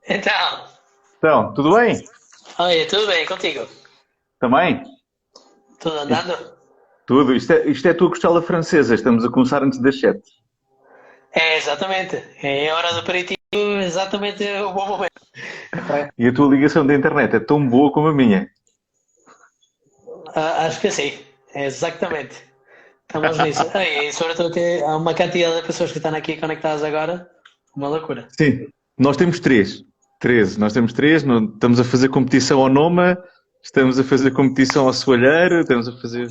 Então, Então, tudo bem? olha, tudo bem contigo? Também? Tudo Isto, andando? tudo. Isto é a tua costela francesa. Estamos a começar antes das 7. É, exatamente. É a hora do aperitivo, exatamente o bom momento. É E a tua ligação da internet é tão boa como a minha. acho que sim, é exatamente. Estamos nisso. E sobretudo que há uma quantidade de pessoas que estão aqui conectadas agora, uma loucura. Sim. Nós temos três. 13. Nós temos três. Estamos a fazer competição ao Noma, estamos a fazer competição ao Soalheiro, estamos a fazer.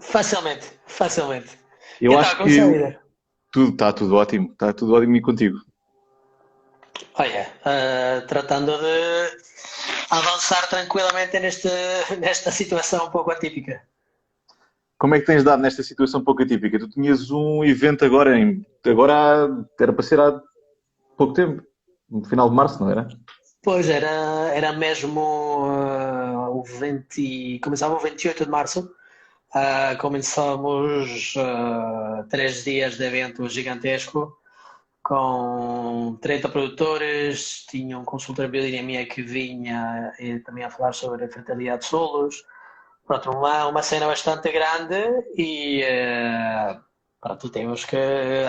Facilmente, facilmente. Eu Então, acho como está a que vida? tudo está tudo ótimo. Está tudo ótimo e contigo. Olha, tratando de avançar tranquilamente nesta situação um pouco atípica. Como é que tens dado nesta situação pouco atípica? Tu tinhas um evento era para ser há pouco tempo, no final de março, não era? Pois era mesmo começava o 28 de março. Começamos 3 dias de evento gigantesco com 30 produtores, tinha um consultor de biodinamia que vinha também a falar sobre a fertilidade de solos. Pronto, uma cena bastante grande e pronto, temos que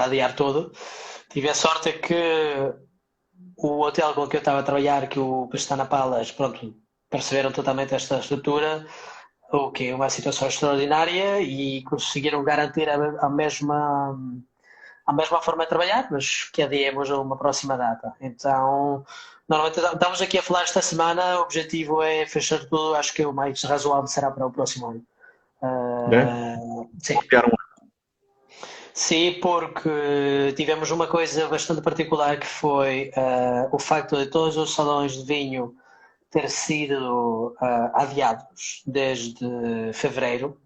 adiar tudo. Tive a sorte que o hotel com que eu estava a trabalhar, que o Pestana Palace, pronto, perceberam totalmente esta estrutura, o que é uma situação extraordinária e conseguiram garantir a mesma forma de trabalhar, mas que adiemos a uma próxima data. Então, normalmente estamos aqui a falar esta semana, o objetivo é fechar tudo, acho que o mais razoável será para o próximo ano. É? Sim. Sim, porque tivemos uma coisa bastante particular que foi o facto de todos os salões de vinho ter sido adiados desde fevereiro.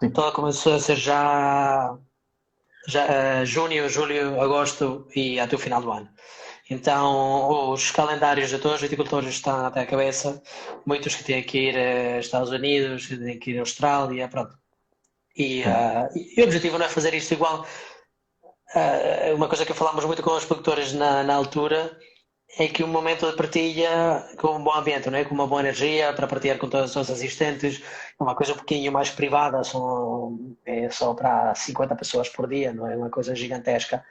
Sim. Tudo começou a ser já junho, julho, agosto e até o final do ano. Então, os calendários de todos os viticultores estão até a cabeça. Muitos que têm que ir aos Estados Unidos, que têm que ir à Austrália, pronto. Sim. E o objetivo não é fazer isto igual. Uma coisa que falámos muito com os produtores na altura é que um momento de partilha com um bom ambiente, não é? Com uma boa energia para partilhar com todos os assistentes, uma coisa um pouquinho mais privada, é só para 50 pessoas por dia, não é uma coisa gigantesca.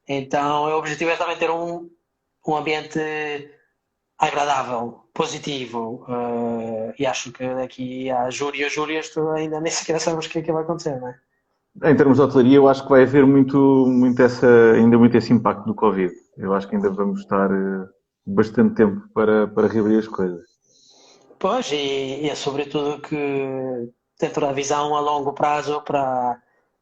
Então, o objetivo é também ter um ambiente agradável, positivo, e acho que daqui a julho isto ainda nem sequer sabemos o que é que vai acontecer, não é? Em termos de hotelaria, eu acho que vai haver ainda muito esse impacto do Covid. Eu acho que ainda vamos estar bastante tempo para reabrir as coisas. Pois, e é sobretudo que dentro da visão a longo prazo para,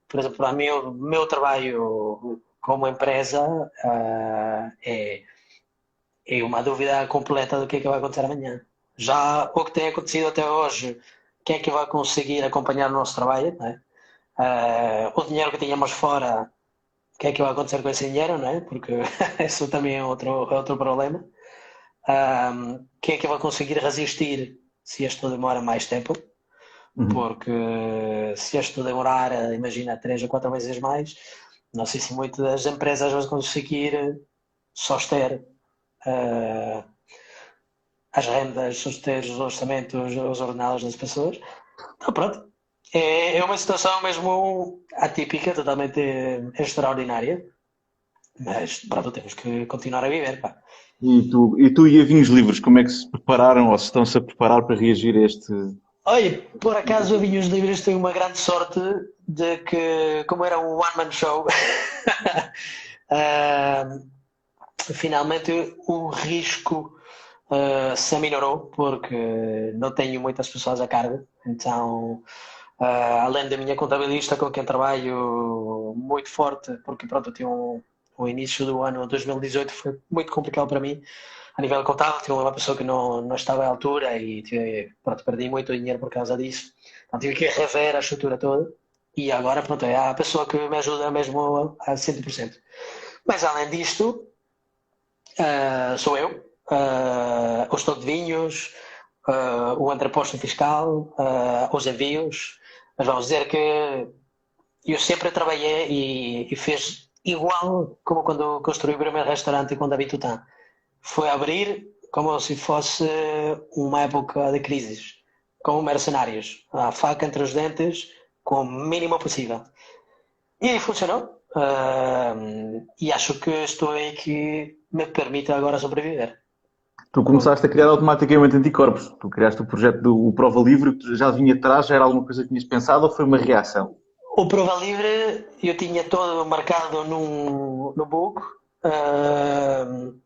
por exemplo, para mim, o meu trabalho como empresa é uma dúvida completa do que é que vai acontecer amanhã. Já o que tem acontecido até hoje, quem é que vai conseguir acompanhar o nosso trabalho, não é? O dinheiro que tínhamos fora, o que é que vai acontecer com esse dinheiro, não é? Porque isso também é outro problema. Quem é que vai conseguir resistir se isto demora mais tempo? Uhum. Porque se isto demorar, imagina, 3 ou 4 meses mais, não sei se muitas das empresas vão conseguir soster uh, as rendas, soster os orçamentos, os ordenados das pessoas. Então, pronto. É uma situação mesmo atípica, totalmente extraordinária, mas pronto, temos que continuar a viver, pá. E a Vinhos Livres, como é que se prepararam ou se estão-se a preparar para reagir a este. Olha, por acaso a Vinhos Livres tem uma grande sorte de que, como era um one-man show, uh, finalmente o risco se aminorou, porque não tenho muitas pessoas a cargo, então, além da minha contabilista com quem trabalho muito forte, porque pronto, eu tinha o início do ano 2018 foi muito complicado para mim, a nível contábil, tinha uma pessoa que não estava à altura e pronto, perdi muito dinheiro por causa disso. Então tive que rever a estrutura toda e agora pronto, é a pessoa que me ajuda mesmo a 100%. Mas além disto, sou eu, o estoque de vinhos, o entreposto fiscal, os envios. Mas vamos dizer que eu sempre trabalhei e fiz igual como quando construí o primeiro restaurante com David Tutan. foi abrir como se fosse uma época de crises, como mercenários, a faca entre os dentes, com o mínimo possível. E funcionou. E acho que estou aí que me permite agora sobreviver. Tu começaste a criar automaticamente anticorpos. Tu criaste o projeto do Prova Livre, que já vinha atrás, já era alguma coisa que tinhas pensado ou foi uma reação? O Prova Livre eu tinha todo marcado no book.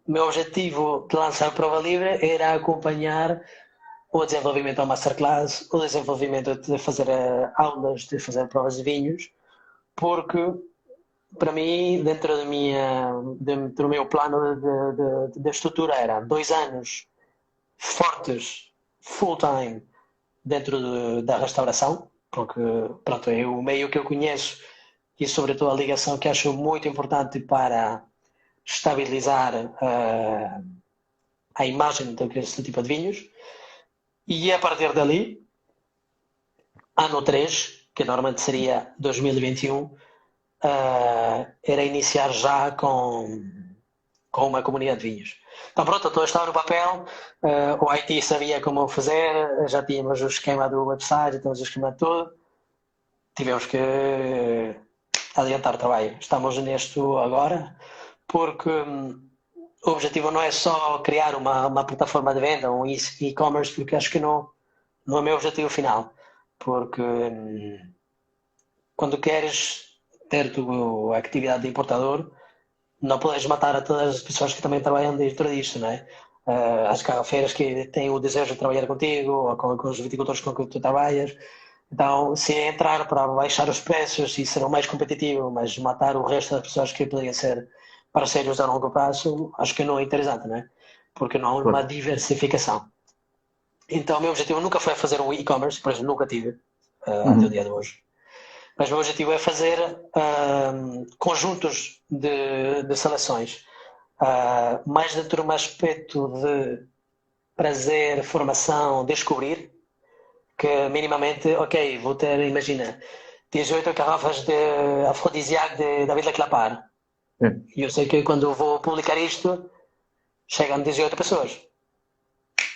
Meu objetivo de lançar o Prova Livre era acompanhar o desenvolvimento da masterclass, o desenvolvimento de fazer aulas, de fazer provas de vinhos, porque para mim, dentro do meu plano de estrutura, era 2 anos fortes, full time, dentro da restauração, porque pronto, é o meio que eu conheço e sobretudo a ligação que acho muito importante para estabilizar a imagem deste tipo de vinhos. E a partir dali, ano 3, que normalmente seria 2021, era iniciar já com uma comunidade de vinhos. Então pronto, estou a estar no papel, o IT sabia como fazer, já tínhamos o esquema do website, tínhamos o esquema de tudo, tivemos que adiantar o trabalho. Estamos nisto agora, porque o objetivo não é só criar uma plataforma de venda, um e-commerce, porque acho que não é o meu objetivo final. Porque quando queres ter a atividade de importador, não podes matar a todas as pessoas que também trabalham dentro disto, não é? As garrafeiras que têm o desejo de trabalhar contigo, ou com os viticultores com que tu trabalhas. Então, se entrar para baixar os preços e ser o mais competitivo, mas matar o resto das pessoas que poderiam ser parceiros a longo prazo, acho que não é interessante, não é? Porque não há uma Claro. diversificação. Então, o meu objetivo nunca foi fazer um e-commerce, por exemplo, nunca tive, até o Uhum. dia de hoje. Mas o meu objetivo é fazer conjuntos de seleções, mais dentro de um aspecto de prazer, formação, descobrir, que minimamente, ok, vou ter, imagina, 18 garrafas de afrodisíaco de David Leclapar. É. E eu sei que quando vou publicar isto, chegam 18 pessoas.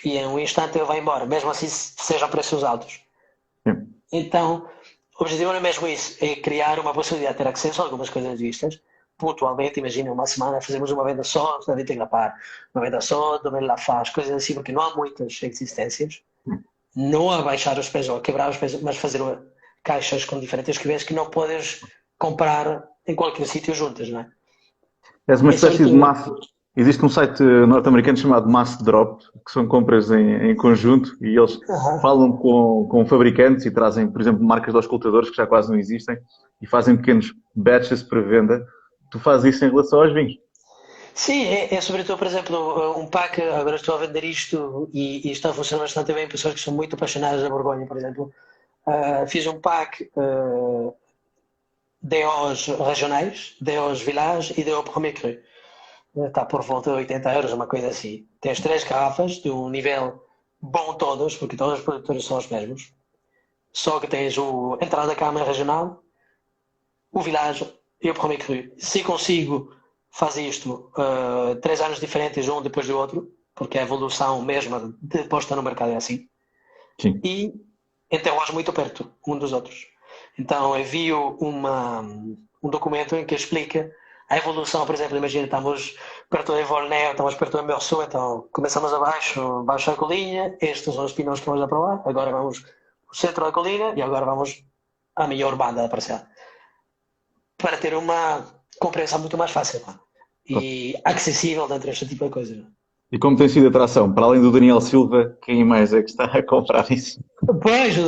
E em um instante ele vai embora, mesmo assim sejam preços altos. É. Então, o objetivo não é mesmo isso, é criar uma possibilidade de ter acesso a algumas coisas vistas, pontualmente, imagina, uma semana fazemos uma venda só de David Leclapar, uma venda só de David Lafaz, coisas assim, porque não há muitas existências. Não a baixar os preços ou a quebrar os preços, mas fazer caixas com diferentes QVs que não podes comprar em qualquer sítio juntas, não é? És uma E espécie de sobretudo, massa. Existe um site norte-americano chamado Mass Drop, que são compras em conjunto e eles falam com fabricantes e trazem, por exemplo, marcas de auscultadores que já quase não existem e fazem pequenos batches para venda. Tu fazes isso em relação aos vinhos. sim, é sobretudo, por exemplo, um pack, agora estou a vender isto e está a funcionar bastante bem, pessoas que são muito apaixonadas da Borgonha, por exemplo. Fiz um pack DOs regionais, DOs Village e DO Premier Cru. Está por volta de 80 euros, uma coisa assim. Tens 3 garrafas de um nível bom todos, porque todos os produtores são os mesmos. Só que tens o entrada da Câmara Regional, o Village e o Premier Cru. Se consigo fazer isto 3 anos diferentes, um depois do outro, porque a evolução mesma de posta no mercado é assim, Sim. e enterro-os muito perto um dos outros. Então envio um documento em que explica a evolução, por exemplo, imagina, estamos perto de Volneo, estamos perto de Meursault, então começamos abaixo, baixo a colina, estes são os pinões que vamos a provar, agora vamos ao centro da colina e agora vamos à melhor banda da parcela. Para ter uma compreensão muito mais fácil e acessível dentro deste tipo de coisas. E como tem sido a atração? Para além do Daniel Silva, quem mais é que está a comprar isso? Pois, o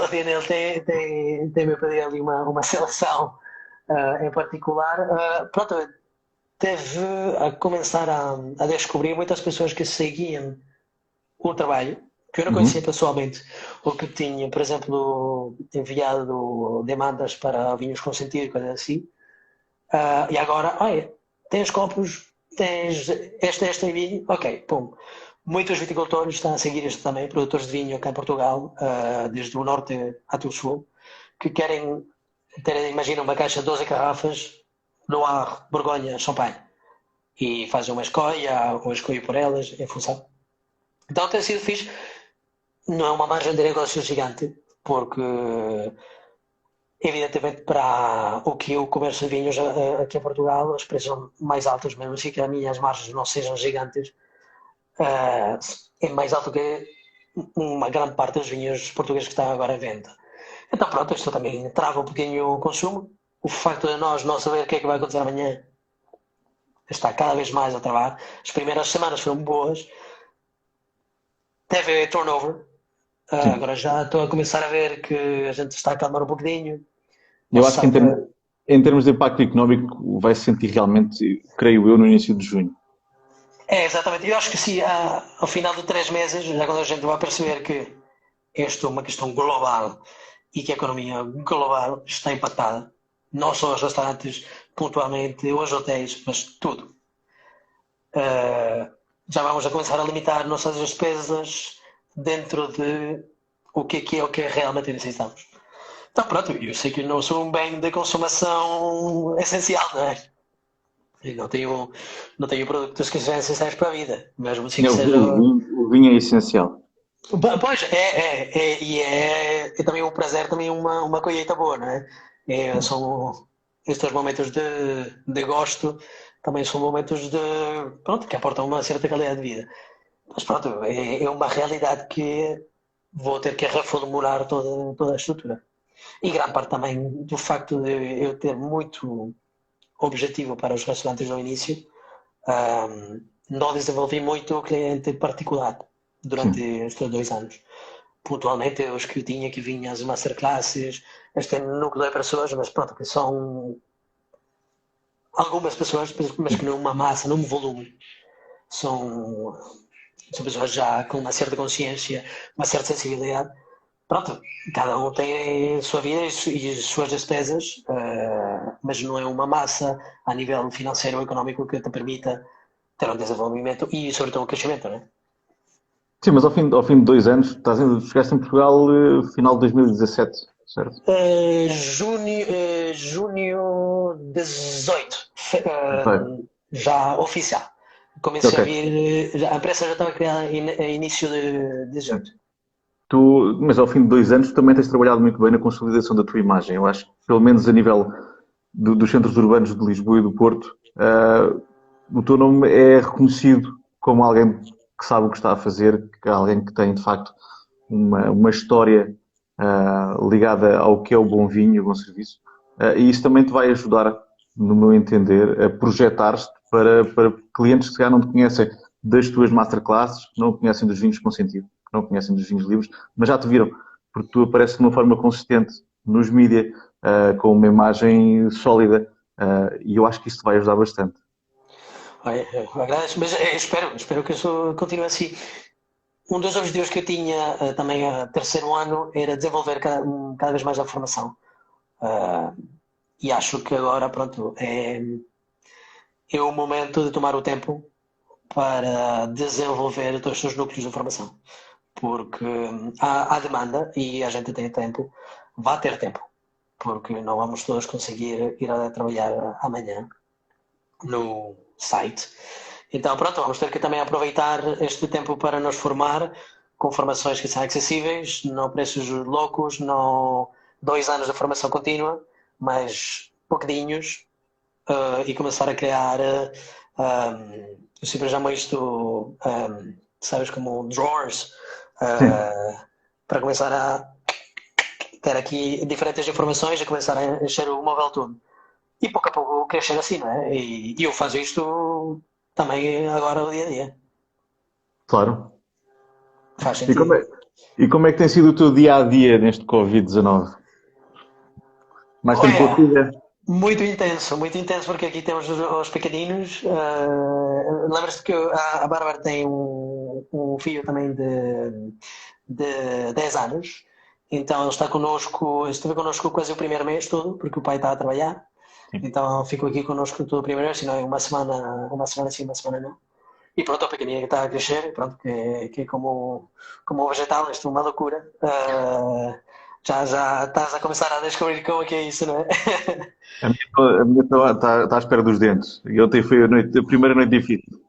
Daniel tem-me pedido ali uma seleção em particular. Pronto, teve a começar a descobrir muitas pessoas que seguiam o trabalho, que eu não conhecia Uhum. pessoalmente, ou que tinham, por exemplo, enviado demandas para vinhos com sentido, coisas assim. E agora, olha, tens copos, tens este vinho, ok, pum. Muitos viticultores estão a seguir isto também, produtores de vinho aqui em Portugal, desde o norte até o sul, que querem ter, imagina, uma caixa de 12 garrafas, Loire, Borgonha, Champagne. e fazem uma escolha, ou escolho por elas, em função. Então tem sido fixe. Não é uma margem de negócio gigante, porque evidentemente para o que o comércio de vinhos aqui em Portugal, os preços são mais altos, mesmo assim que as minhas margens não sejam gigantes, é mais alto que uma grande parte dos vinhos portugueses que estão agora à venda. Então pronto, isto também trava um bocadinho o consumo. O facto de nós não saber o que é que vai acontecer amanhã está cada vez mais a travar. As primeiras semanas foram boas, teve turnover. Sim. Agora já estou a começar a ver que a gente está a acalmar um bocadinho. Não Eu se acho que sabe. em termos de impacto económico vai se sentir realmente, creio eu, no início de junho. É, exatamente. Eu acho que sim, ao final de 3 meses, já quando a gente vai perceber que isto é uma questão global e que a economia global está empatada, não só os restaurantes pontualmente, os hotéis, mas tudo. Já vamos a começar a limitar nossas despesas dentro de o que realmente necessitamos. Então pronto, eu sei que não sou um bem de consumação essencial, não é? E não tenho produtos que sejam essenciais para a vida, mesmo assim que seja. O vinho é essencial. Pois, e é também um prazer, também uma colheita boa, não é? São estes momentos de gosto, também são momentos pronto, que aportam uma certa qualidade de vida. Mas pronto, é uma realidade que vou ter que reformular toda a estrutura. E grande parte também do facto de eu ter muito objetivo para os restaurantes no início, não desenvolvi muito o cliente particular durante Sim. estes 2 anos. Pontualmente, os que eu tinha que vinha às masterclasses, este núcleo de pessoas, mas pronto, que são algumas pessoas, mas que não uma massa, não um volume. São, são pessoas já com uma certa consciência, uma certa sensibilidade. Pronto, cada um tem a sua vida e as suas despesas, mas não é uma massa a nível financeiro ou económico que te permita ter um desenvolvimento e, sobretudo, um crescimento, não é? Sim, mas ao fim de 2 anos, chegaste em Portugal final de 2017, certo? Junho 18, Ok. já oficial. Comecei a Ok. vir, a imprensa já estava criada a início de 18. Mas ao fim de 2 anos também tens trabalhado muito bem na consolidação da tua imagem. Eu acho que, pelo menos a nível dos centros urbanos de Lisboa e do Porto, o teu nome é reconhecido como alguém que sabe o que está a fazer, que é alguém que tem, de facto, uma história ligada ao que é o bom vinho e o bom serviço. E isso também te vai ajudar, no meu entender, a projetar-te para clientes que se calhar não te conhecem das tuas masterclasses, que não conhecem dos vinhos com sentido, que não conhecem dos vinhos livres, mas já te viram, porque tu apareces de uma forma consistente nos mídias, com uma imagem sólida, e eu acho que isso te vai ajudar bastante. Olha, eu agradeço, mas espero que isso continue assim. Um dos objetivos que eu tinha também a terceiro ano era desenvolver cada vez mais a formação. Ah, e acho que agora, pronto, é o momento de tomar o tempo para desenvolver todos os seus núcleos de formação. Porque há demanda e a gente tem tempo, vai ter tempo, porque não vamos todos conseguir ir a trabalhar amanhã no site. Então, pronto, vamos ter que também aproveitar este tempo para nos formar com formações que são acessíveis, não preços loucos, não 2 anos de formação contínua, mas pouquinhos, e começar a criar. Eu sempre chamo isto, sabes, como drawers, Sim. para começar a ter aqui diferentes informações e começar a encher o móvel todo. E pouco a pouco crescer assim, não é? E eu faço isto também agora no dia a dia. Claro. Faz E como sentido. é, e como é que tem sido o teu dia a dia neste Covid-19? Mais tempo com a Olha, filha? muito intenso, porque aqui temos os pequeninos. Lembras-te que a Bárbara tem um filho também de 10 anos, então ele está connosco, esteve connosco quase o primeiro mês todo, porque o pai está a trabalhar, Sim. então ficou aqui connosco todo o primeiro mês, senão é uma semana sim, uma semana não. E pronto, a pequenina que está a crescer, pronto, que é como um vegetal, isto é uma loucura. Já estás a começar a descobrir como é que é isso, não é? A minha está à espera dos dentes. E ontem foi a primeira noite difícil.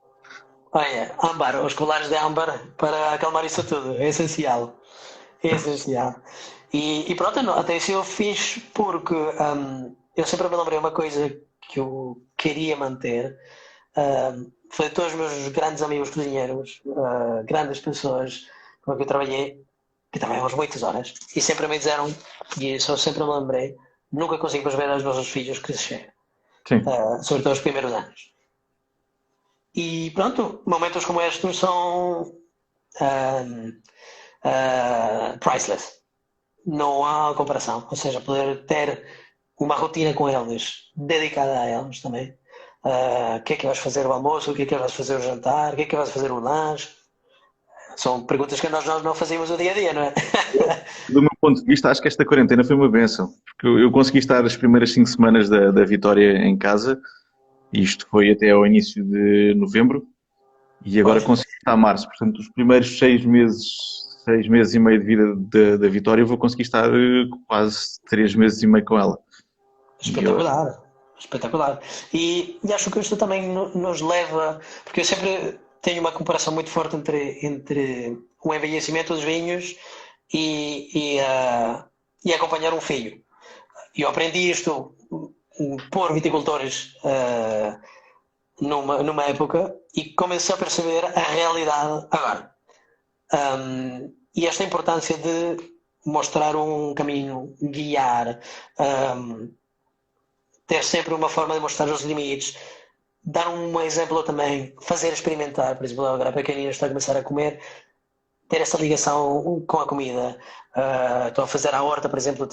Olha, âmbar, os colares de âmbar para acalmar isso tudo, é essencial. É essencial. E pronto, até isso eu fiz porque eu sempre me lembrei uma coisa que eu queria manter. Foi todos os meus grandes amigos cozinheiros, grandes pessoas com quem eu trabalhei, que trabalhamos muitas horas, e sempre me disseram, e isso eu sempre me lembrei, nunca conseguimos ver os nossos filhos crescer, Sim. sobretudo os primeiros anos. E pronto, momentos como estes são um, priceless. Não há comparação. Ou seja, poder ter uma rotina com eles, dedicada a eles também. O que é que vais fazer o almoço? O que é que vais fazer o jantar? O que é que vais fazer o lanche? São perguntas que nós não fazíamos o dia a dia, não é? Do meu ponto de vista, acho que esta quarentena foi uma benção. Porque eu consegui estar as primeiras 5 semanas da Vitória em casa. E isto foi até ao início de novembro. E agora Pois, consegui estar a março. Portanto, os primeiros 6 meses e meio de vida da Vitória, eu vou conseguir estar quase 3 meses e meio com ela. E eu, espetacular. Espetacular. E acho que isto também nos leva. Porque eu sempre tenho uma comparação muito forte entre o envelhecimento dos vinhos e acompanhar um filho. E eu aprendi isto por viticultores numa época e comecei a perceber a realidade agora. E esta importância de mostrar um caminho, guiar, um, ter sempre uma forma de mostrar os limites, dar um exemplo também, fazer experimentar, por exemplo, agora a pequenina está a começar a comer, ter essa ligação com a comida. Estou a fazer a horta, por exemplo,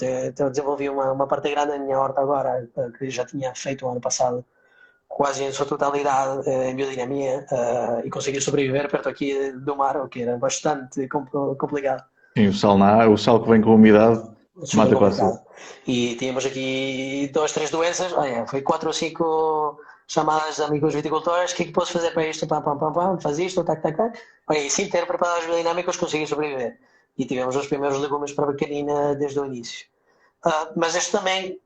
desenvolvi uma parte grande da minha horta agora, que já tinha feito o ano passado, quase em sua totalidade em biodinamia, e consegui sobreviver perto aqui do mar, o que era bastante complicado. sim, o sal que vem com a umidade Super mata quase tudo. complicado. E tínhamos aqui duas, três doenças. Olha, foi quatro ou cinco chamadas de amigos viticultores. O que é que posso fazer para isto? Pam, pam, pam, pam, faz isto, tac, tac, tac. Olha, e sem ter preparados biodinâmicos consegui sobreviver. E tivemos os primeiros legumes para a pequenina desde o início. Mas isto também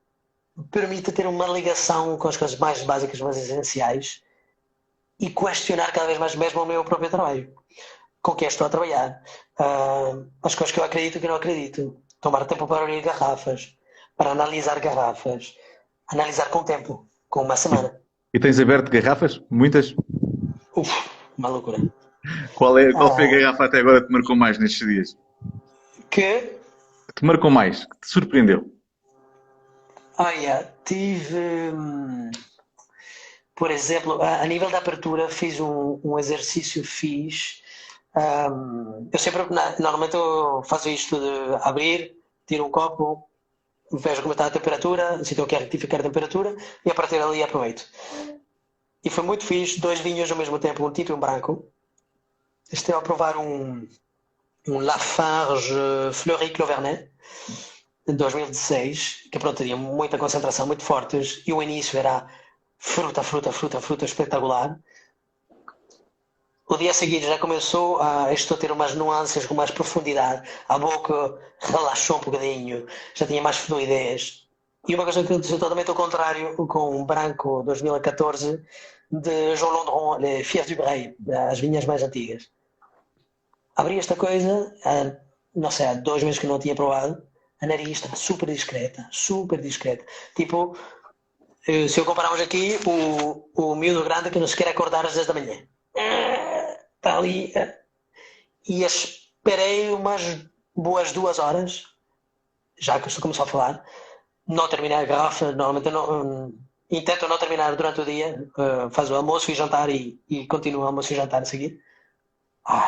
permite ter uma ligação com as coisas mais básicas, mais essenciais e questionar cada vez mais mesmo o meu próprio trabalho. Com quem estou a trabalhar. As coisas que eu acredito e que não acredito. Tomar tempo para abrir garrafas, para analisar garrafas, analisar com tempo, com uma semana. E tens aberto garrafas? Muitas? Uf, uma loucura. Qual foi a Ah, garrafa até agora que te marcou mais nestes dias? que, Que te marcou mais? Que te surpreendeu? olha, tive, por exemplo, a nível da abertura, fiz um exercício, eu sempre, normalmente eu faço isto de abrir, tiro um copo, vejo como está a temperatura, se estou aqui a retificar a temperatura, e a partir dali aproveito. E foi muito fixe, dois vinhos ao mesmo tempo, um tinto e um branco. Estive a provar um Lafarge Fleury Clovernet, de 2016, que pronto, tinha muita concentração, muito fortes, e o início era fruta, fruta, fruta, fruta espetacular. O dia seguinte já começou a isto a ter umas nuances com mais profundidade, a boca relaxou um bocadinho, já tinha mais fluidez. E uma coisa que aconteceu totalmente ao contrário com o branco 2014 de Jean Londron, Les Fiers du Bray, as vinhas mais antigas. Abri esta coisa, não sei, há 2 meses que não tinha provado, a nariz estava super discreta, super discreta. Tipo, se eu compararmos aqui, o miúdo grande que não se quer acordar às 10 da manhã. Está ali. E esperei umas boas 2 horas, já que isto começou a falar, não terminei a garrafa, normalmente eu não, intento não terminar durante o dia, faz o almoço e jantar e continuo o almoço e jantar a seguir.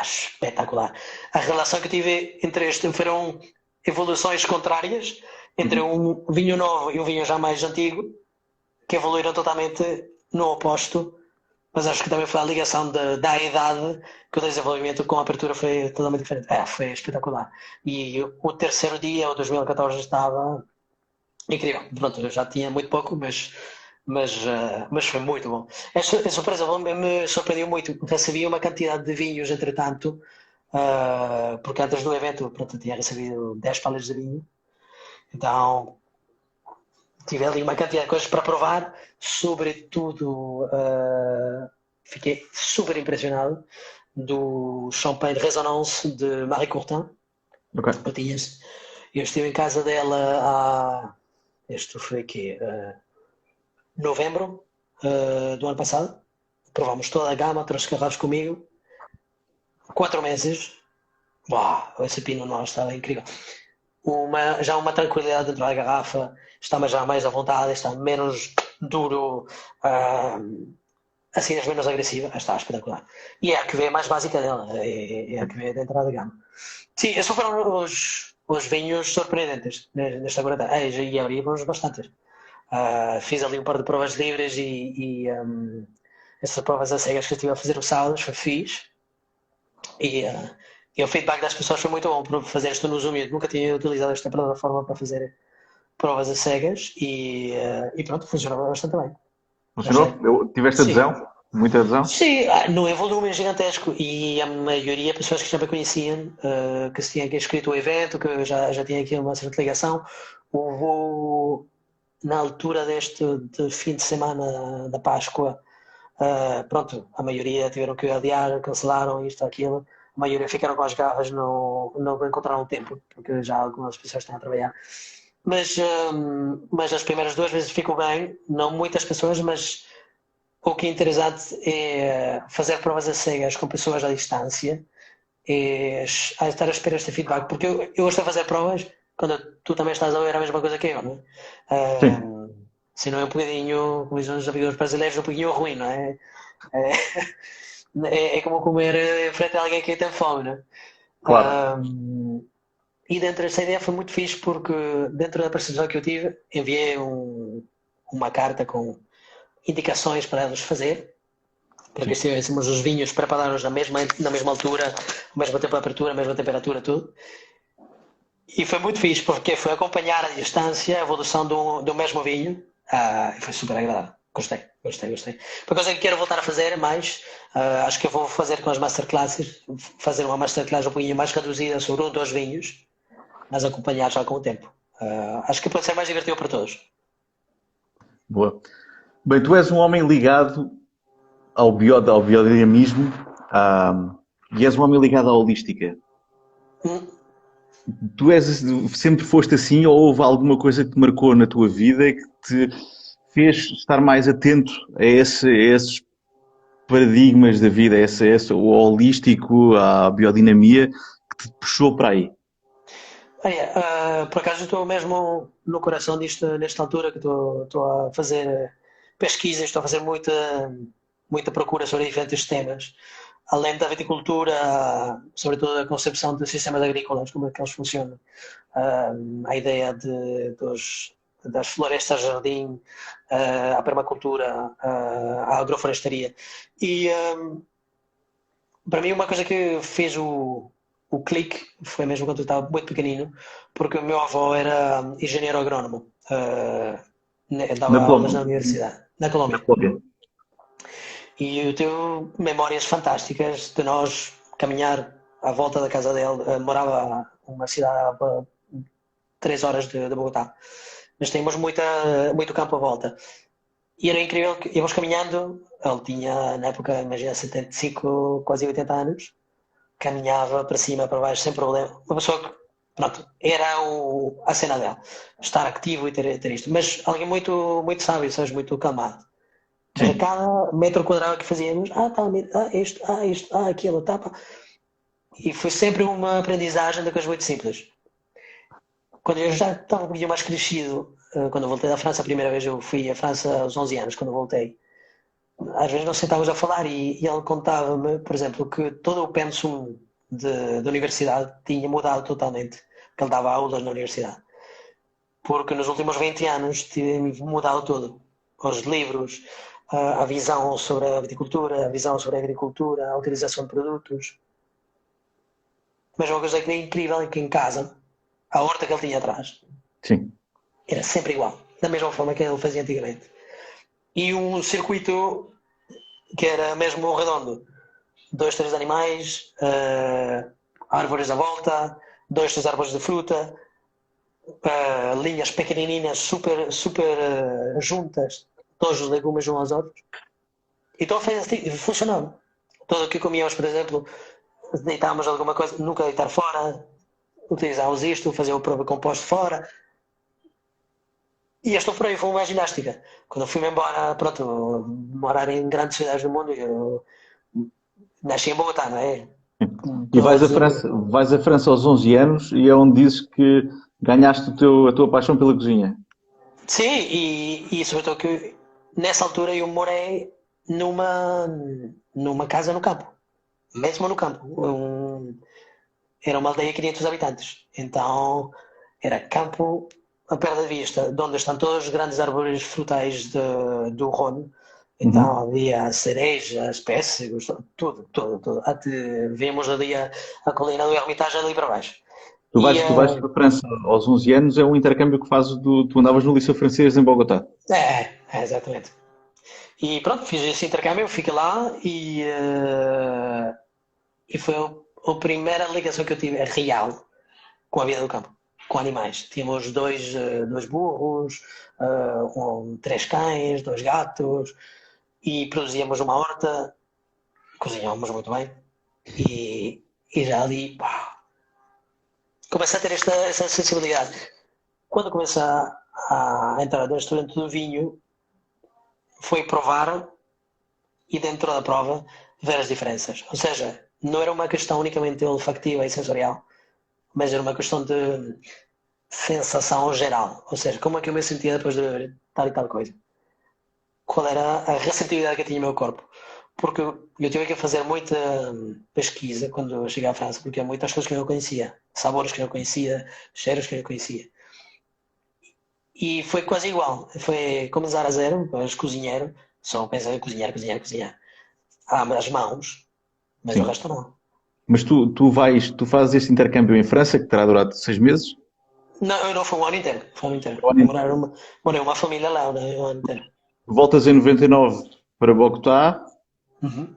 Espetacular. A relação que tive entre este foram evoluções contrárias entre Uhum. um vinho novo e um vinho já mais antigo, que evoluíram totalmente no oposto, mas acho que também foi a ligação da idade que o desenvolvimento com a abertura foi totalmente diferente. Foi espetacular. E o terceiro dia, o 2014, estava incrível. Pronto, eu já tinha muito pouco, mas foi muito bom. A surpresa me surpreendeu muito. Recebi uma quantidade de vinhos, entretanto, porque antes do evento, pronto, eu tinha recebido 10 palas de vinho. Então, tive ali uma quantidade de coisas para provar, sobretudo fiquei super impressionado do champanhe de Résonance de Marie Courtin. Ok. Eu estive em casa dela isto foi aqui, novembro do ano passado. Provámos toda a gama, trouxe garrafas comigo. 4 meses. Uau, esse Pinot Noir estava incrível. Já uma tranquilidade dentro da garrafa, está já mais à vontade, está menos duro, ah, assim é menos agressiva, está espetacular. E é a que vê mais básica dela, é a que vê da entrada de gama. Sim, esses foram os vinhos surpreendentes nesta guarda. E abrimos bastantes. Fiz ali um par de provas livres e essas provas a cegas que eu estive a fazer o sábado foi fixe. E o feedback das pessoas foi muito bom por fazer isto no Zoom. Eu nunca tinha utilizado esta plataforma para fazer provas a cegas e pronto, funcionou bastante bem. Funcionou? Tiveste Sim. adesão? Muita adesão? Sim, não é volume gigantesco e a maioria pessoas que já me conheciam, que se tinham aqui inscrito o evento, que já tinha aqui uma certa ligação, houve na altura de fim de semana da Páscoa, pronto, a maioria tiveram que adiar, cancelaram isto, aquilo, a maioria ficaram com as garras, não encontraram tempo, porque já algumas pessoas estão a trabalhar. Mas as primeiras 2 vezes ficou bem, não muitas pessoas, mas o que é interessante é fazer provas a cegas com pessoas à distância, é estar a esperar este feedback, porque eu gosto de fazer provas quando tu também estás a ver a mesma coisa que eu, não é? Sim, Se não é um bocadinho, como dizem os amigos brasileiros, um bocadinho ruim, não é? É, é como comer em frente a alguém que tem fome, não é? claro. E dentro dessa ideia foi muito fixe porque dentro da apresentação que eu tive enviei uma carta com indicações para eles fazer, porque Sim. se tivéssemos os vinhos preparados na mesma altura, mesma temperatura, mesma temperatura, tudo. E foi muito fixe porque foi acompanhar à distância a evolução do mesmo vinho. E foi super agradável. Gostei. Por coisa que quero voltar a fazer mais, acho que eu vou fazer com as masterclasses, fazer uma masterclass um pouquinho mais reduzida sobre 2 vinhos, mas acompanhar já com o tempo. Acho que pode ser mais divertido para todos. Boa. Bem, tu és um homem ligado ao biodinamismo e és um homem ligado à holística. Hum, Sempre foste assim ou houve alguma coisa que te marcou na tua vida que te fez estar mais atento a esses paradigmas da vida, o holístico, a biodinamia, que te puxou para aí? Olha, por acaso estou mesmo no coração disto, nesta altura que estou a fazer pesquisas, estou a fazer muita procura sobre diferentes temas, além da viticultura, sobretudo a concepção de sistemas agrícolas, como é que eles funcionam, a ideia das florestas jardim, a permacultura, a agroflorestaria. E para mim uma coisa que fez o clique foi mesmo quando eu estava muito pequenino, porque o meu avô era engenheiro agrónomo, Na dava aulas na Colômbia. universidade, na Na Colômbia. Colômbia. E eu tenho memórias fantásticas de nós caminhar à volta da casa dele. Morava uma cidade a 3 horas de Bogotá, mas tínhamos muito campo à volta. E era incrível que íamos caminhando, ele tinha na época, imagina, 75, quase 80 anos, caminhava para cima, para baixo, sem problema. Uma pessoa que, pronto, era a cena dela, estar ativo e ter isto. Mas alguém muito sábio, sabes, muito calmado. Mas a Sim. cada metro quadrado que fazíamos, isto, aquilo, tá, pá. E foi sempre uma aprendizagem de coisas muito simples. Quando eu já estava um pouquinho mais crescido, quando eu voltei da França, a primeira vez eu fui à França aos 11 anos, quando eu voltei. Às vezes nós sentávamos a falar e ele contava-me, por exemplo, que todo o pensum da universidade tinha mudado totalmente, que ele dava aulas na universidade. Porque nos últimos 20 anos tinha mudado tudo. Os livros, a visão sobre a viticultura, a visão sobre a agricultura, a utilização de produtos. Mas uma coisa que é incrível é que em casa, a horta que ele tinha atrás Sim. era sempre igual, da mesma forma que ele fazia antigamente. E um circuito que era mesmo redondo. 2, 3 animais, árvores à volta, 2, 3 árvores de fruta. linhas pequenininhas, super, super juntas, todos os legumes uns aos outros. Então funcionava. Tudo o que comíamos, por exemplo, deitávamos alguma coisa, nunca deitar fora, utilizávamos isto, fazia o próprio composto fora. E este por aí foi uma ginástica. Quando eu fui-me embora, pronto, morar em grandes cidades do mundo, eu nasci em Bogotá, não é? E Todos, vais à França aos 11 anos e é onde dizes que ganhaste a tua paixão pela cozinha. sim, e sobretudo que nessa altura eu morei numa casa no campo, mesmo no campo. Era uma aldeia de 500 habitantes, então era campo a perda de vista, de onde estão todas as grandes árvores frutais do Rhône. Então Uhum. havia cerejas, pêssegos, tudo, tudo, tudo. Até vimos ali a colina do Hermitage ali para baixo. E Tu vais para a França aos 11 anos, é um intercâmbio que fazes tu andavas no Liceu Francês em Bogotá. exatamente. E pronto, fiz esse intercâmbio, fiquei lá e foi a primeira ligação que eu tive real com a vida do campo, com animais. Tínhamos dois burros, três cães, dois gatos e produzíamos uma horta, cozinhávamos muito bem e já ali comecei a ter essa sensibilidade. Quando comecei a entrar no restaurante do vinho, foi provar e dentro da prova ver as diferenças. Ou seja, não era uma questão unicamente olfactiva e sensorial, mas era uma questão de sensação geral. Ou seja, como é que eu me sentia depois de beber tal e tal coisa. Qual era a receptividade que tinha no meu corpo. Porque eu tive que fazer muita pesquisa quando eu cheguei à França, porque há muitas coisas que eu não conhecia, sabores que eu não conhecia, cheiros que eu não conhecia. E foi quase igual. Foi começar a zero, depois cozinheiro, só pensar em cozinhar, cozinhar, cozinhar. As mãos, mas o Sim. resto não. Mas tu fazes este intercâmbio em França, que terá durado 6 meses? Não, eu não fui um ano inteiro. Foi um ano inteiro. Ou Eu nem- morei uma família lá, né, um ano inteiro. Voltas em 99 para Bogotá Uhum.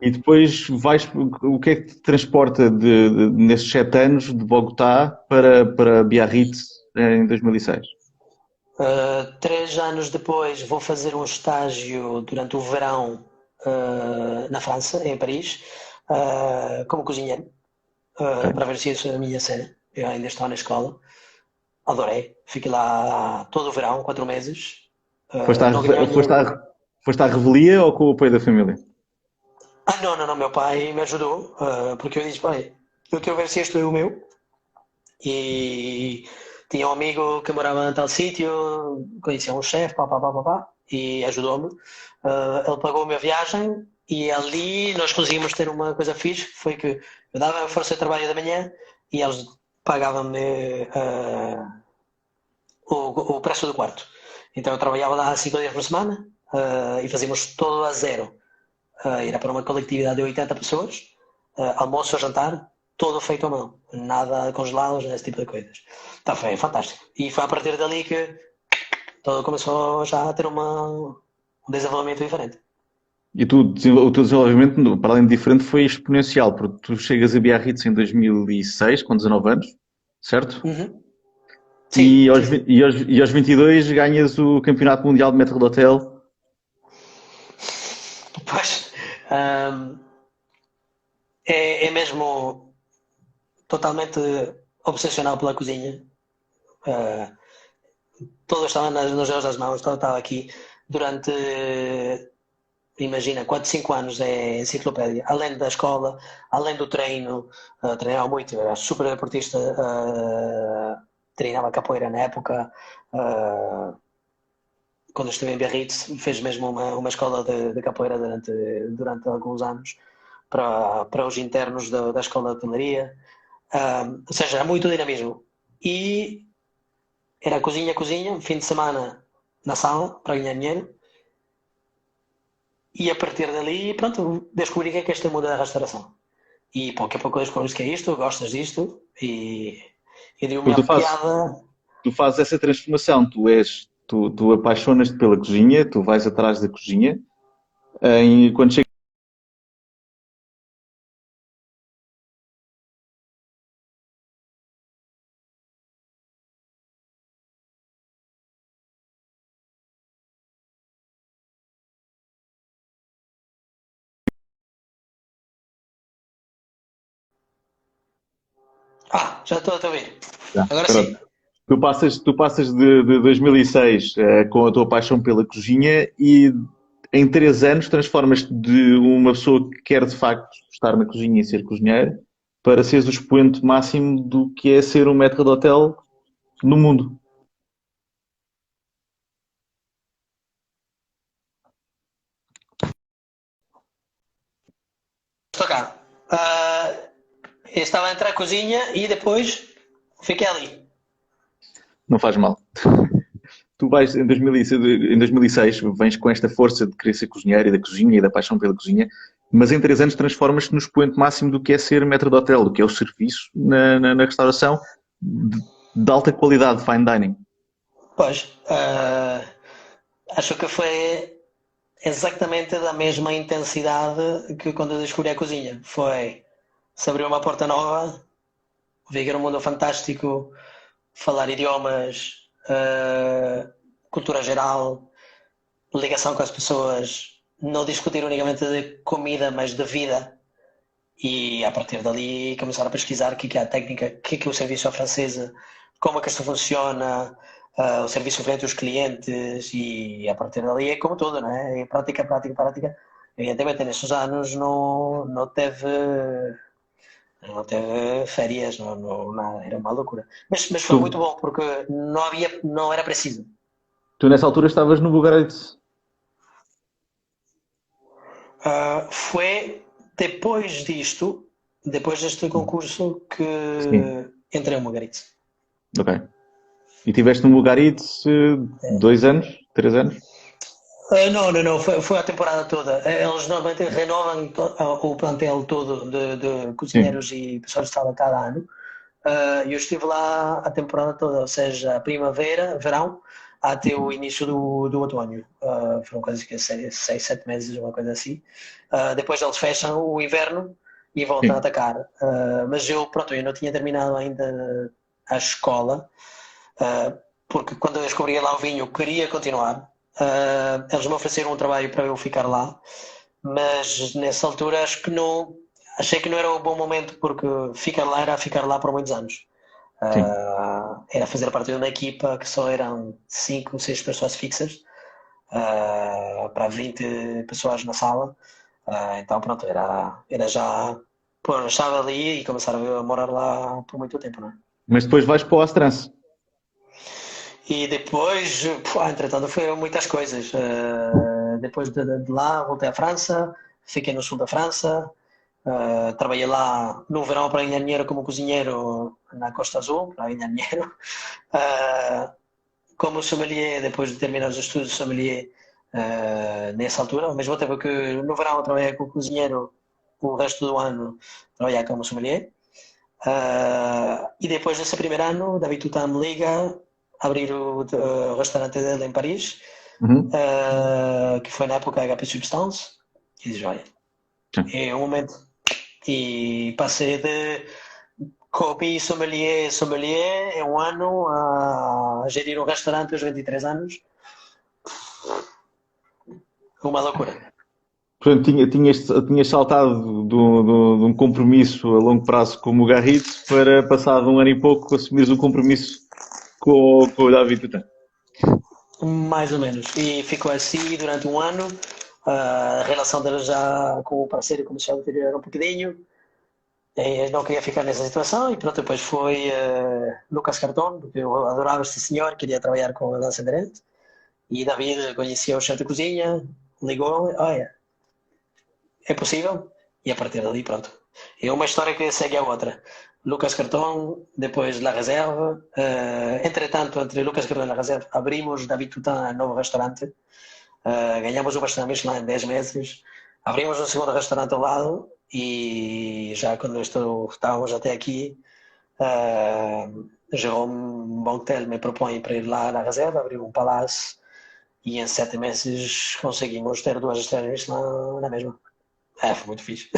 e depois vais. O que é que te transporta nesses 7 anos de Bogotá para Biarritz em 2006? 3 anos depois vou fazer um estágio durante o verão na França, em Paris, como cozinheiro, Ok. para ver se isso é a minha cena. Eu ainda estou na escola. Adorei. Fiquei lá todo o verão, 4 meses. Foste à, Não reve- ganhei. foste à revelia ou com o apoio da família? Não, não, não. Meu pai me ajudou, porque eu disse: pai, eu quero ver se isto é o meu. E tinha um amigo que morava em tal sítio, conhecia um chefe, pá, pá, pá, pá, pá, e ajudou-me. Ele pagou a minha viagem e ali nós conseguimos ter uma coisa fixe, que foi que eu dava a força de trabalho da manhã e eles pagavam-me o preço do quarto. Então eu trabalhava lá 5 dias por semana e fazíamos todo a zero. Era para uma coletividade de 80 pessoas, almoço, jantar, todo feito à mão, nada congelados, esse tipo de coisas. Então foi fantástico. E foi a partir dali que todo começou já a ter um desenvolvimento diferente. E o teu desenvolvimento, para além de diferente, foi exponencial, porque tu chegas a Biarritz em 2006, com 19 anos, certo? Uhum. E Sim, aos, sim, sim. e aos 22 ganhas o Campeonato Mundial de Maître d'Hôtel. Pois, um, é mesmo totalmente obsessional pela cozinha. Uh, Todo estava nos dedos das mãos, todo estava aqui durante imagina, 4 5 anos é enciclopédia, além da escola, além do treino, treinava muito, era super deportista, treinava capoeira na época, quando estive em Biarritz, fez mesmo uma escola de capoeira durante alguns anos para os internos da escola de hotelaria, ou seja, era muito dinamismo. E era cozinha, cozinha, fim de semana na sala para ganhar dinheiro, e a partir dali, pronto, descobri que é este mundo da restauração. E pouco a pouco descobres que é isto, gostas disto e deu-me a Porque piada. tu fazes essa transformação, tu apaixonas-te pela cozinha, tu vais atrás da cozinha, e quando chegas Já estou a ouvir. Já. Agora sim. Pronto. Tu passas de 2006 com a tua paixão pela cozinha e em 3 anos transformas-te de uma pessoa que quer de facto estar na cozinha e ser cozinheiro para seres o expoente máximo do que é ser um maître d'hôtel no mundo. Estou cá. Eu estava a entrar à cozinha e depois fiquei ali. Não faz mal. Tu vais em 2006, vens com esta força de querer ser cozinheiro e da cozinha e da paixão pela cozinha, mas em 3 anos transformas-te no expoente máximo do que é ser maître d'hôtel, do que é o serviço na restauração de alta qualidade, fine dining. Pois, acho que foi exatamente da mesma intensidade que quando eu descobri a cozinha. Foi se abriu uma porta nova, ver um mundo fantástico, falar idiomas, cultura geral, ligação com as pessoas, não discutir unicamente de comida, mas de vida. E a partir dali começar a pesquisar o que é a técnica, o que é o serviço à francesa, como é que isto funciona, o serviço frente aos clientes e a partir dali é como tudo, não é? É prática, prática, prática. Evidentemente, nesses anos não teve férias, nada, era uma loucura. Mas foi muito Tu, bom porque não era preciso. tu nessa altura estavas no Bugarite. Foi depois disto, depois deste concurso, que Sim, entrei no Margarito. ok. E tiveste no Bugarite 2 anos, 3 anos? Não, foi a temporada toda. Eles normalmente renovam o plantel todo de Sim. cozinheiros e pessoas de sala cada ano. Eu estive lá a temporada toda, ou seja, a primavera, verão, até o início do outono. Foram coisas que 6, 7 meses, uma coisa assim. Depois eles fecham o inverno e voltam a Sim. atacar. Mas eu não tinha terminado ainda a escola, uh, porque quando eu descobri lá o vinho, eu queria continuar. Eles me ofereceram um trabalho para eu ficar lá, mas nessa altura acho que não, achei que não era um bom momento porque ficar lá era ficar lá por muitos anos. Sim. Era fazer parte de uma equipa que só eram 5 ou 6 pessoas fixas, para 20 pessoas na sala. Então pronto, era já pôr a chave ali e começar a morar lá por muito tempo, não é? Mas depois vais para o Astrança. E depois, entretanto, foi muitas coisas. Depois de lá, voltei à França, fiquei no sul da França, trabalhei lá no verão para ganhar dinheiro como cozinheiro na Costa Azul, para ganhar dinheiro. Uh, Como sommelier, depois de terminar os estudos de sommelier, nessa altura, ao mesmo tempo que no verão eu trabalhei como cozinheiro, o resto do ano trabalhei como sommelier. E depois desse primeiro ano, David Tutam me liga a abrir o restaurante dele em Paris, Uhum. que foi na época HP Substance, e diz, olha, Sim. é um momento. E passei de hobby sommelier em um ano a gerir um restaurante aos 23 anos. Uma loucura. Portanto, tinhas saltado de um compromisso a longo prazo com o Garrito para, passado um ano e pouco, assumires um compromisso com o David Tutan. Mais ou menos. E ficou assim durante um ano. A relação dele já com o parceiro começou a deteriorar um bocadinho. Eu não queria ficar nessa situação e pronto, depois foi Lucas Cartón, porque eu adorava este senhor, queria trabalhar com a dança aderente. E David conhecia o chefe de cozinha, ligou, olha, é possível? E a partir dali, pronto. É uma história que segue a outra. Lucas Cartón, depois La Reserve. Entretanto, entre Lucas Cartón e La Reserve, abrimos David Tutan novo restaurante. Ganhamos o restaurante Michelin em 10 meses. Abrimos um segundo restaurante ao lado e já quando estávamos até aqui, Jérôme Bontel me propõe para ir lá na reserva, abrir um palácio e em 7 meses conseguimos ter 2 estrelas Michelin na mesma. Foi muito fixe.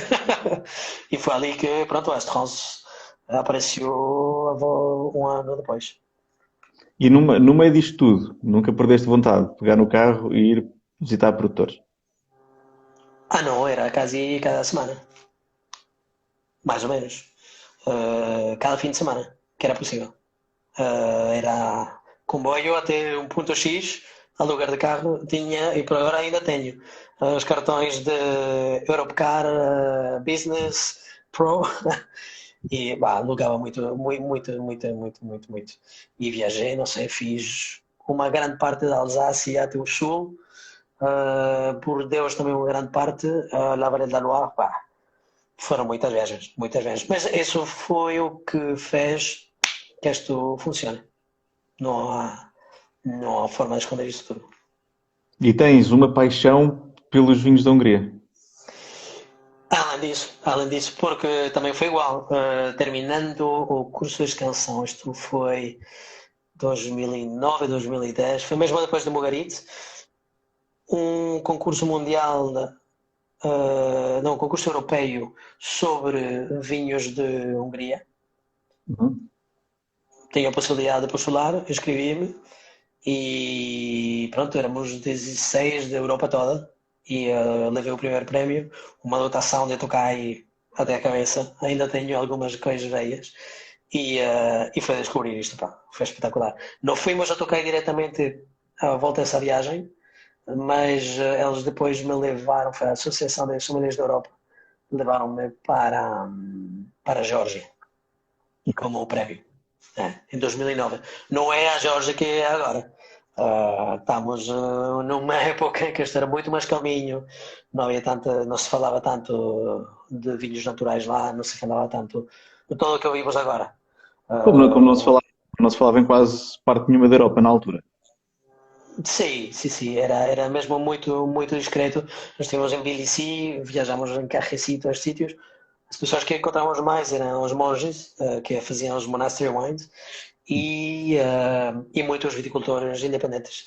E foi ali que, pronto, o Astrance apareceu um ano depois. E no meio disto tudo, nunca perdeste vontade de pegar no carro e ir visitar produtores? Não, era quase cada semana. Mais ou menos. cada fim de semana, que era possível. Era comboio até um ponto X, alugar de carro, tinha, e por agora ainda tenho, os cartões de Europcar, Business, Pro, e alugava muito, muito, muito, muito, muito, muito, muito. E viajei, não sei, fiz uma grande parte da Alsácia até o sul, por Deus também uma grande parte, La Vallée de la Loire, pá, foram muitas viagens, muitas viagens. Mas isso foi o que fez que isto funcione. Não há, não há forma de esconder isso tudo. E tens uma paixão pelos vinhos da Hungria. Além disso, porque também foi igual. Terminando o curso de extensão, isto foi 2009 a 2010, foi mesmo depois do Mugarit, um concurso mundial, não, um concurso europeu sobre vinhos de Hungria. Uhum. Tenho a possibilidade de postular, inscrevi-me e pronto, éramos 16 da Europa toda e levei o primeiro prémio, uma dotação de Tokai até a cabeça, ainda tenho algumas coisas velhas e foi descobrir isto, pá, foi espetacular. Não fomos a Tokai diretamente à volta dessa viagem, mas eles depois me levaram, foi a Associação de Sommeliers da Europa, levaram-me para a Geórgia como o prémio. Em 2009. Não é a Geórgia que é agora. Estamos numa época em que isto era muito mais calminho, não havia tanta, não se falava tanto de vinhos naturais lá, não se falava tanto de tudo o que ouvimos agora. Como não se Uh, falava, não se falava em quase parte nenhuma da Europa na altura. sim, sim, sim, era mesmo muito, muito discreto. Nós estivemos em Tbilisi, viajámos em Carreci, todos os sítios. As pessoas que encontrávamos mais eram os monges, que faziam os monastery wines, e muitos viticultores independentes.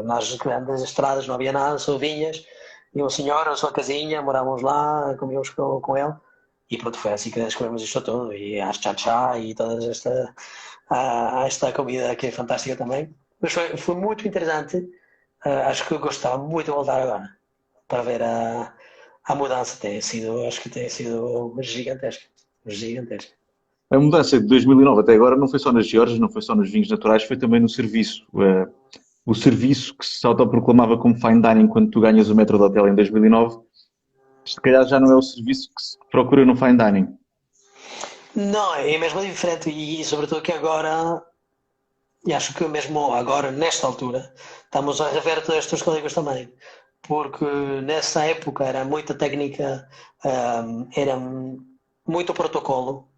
Nas grandes estradas não havia nada, só vinhas, e um senhor, a sua casinha, morávamos lá, comíamos com ele, e pronto, foi assim que descobrimos isto tudo, e a chá e toda esta comida que é fantástica também. Mas foi muito interessante, acho que eu gostava muito de voltar agora, para ver a mudança, acho que tem sido gigantesca, gigantesca. A mudança de 2009 até agora não foi só nas Geórgias, não foi só nos vinhos naturais, foi também no serviço. O serviço que se autoproclamava como fine dining quando tu ganhas o metro do hotel em 2009, se calhar já não é o serviço que se procura no fine dining. Não, é mesmo diferente e sobretudo que agora, e acho que mesmo agora, nesta altura, estamos a rever todos estes códigos também, porque nessa época era muita técnica, era muito protocolo,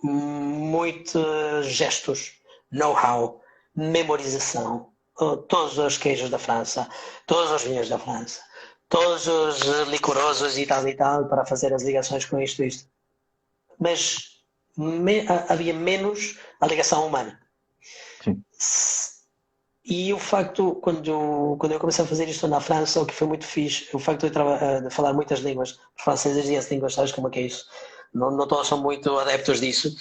muitos gestos, know-how, memorização, todos os queijos da França, todos os vinhos da França, todos os licorosos e tal, para fazer as ligações com isto e isto. Mas havia menos a ligação humana. Sim. E o facto, quando eu comecei a fazer isto na França, o que foi muito fixe, o facto de falar muitas línguas, francês e as línguas, sabes como é que é isso? Não todos são muito adeptos disso.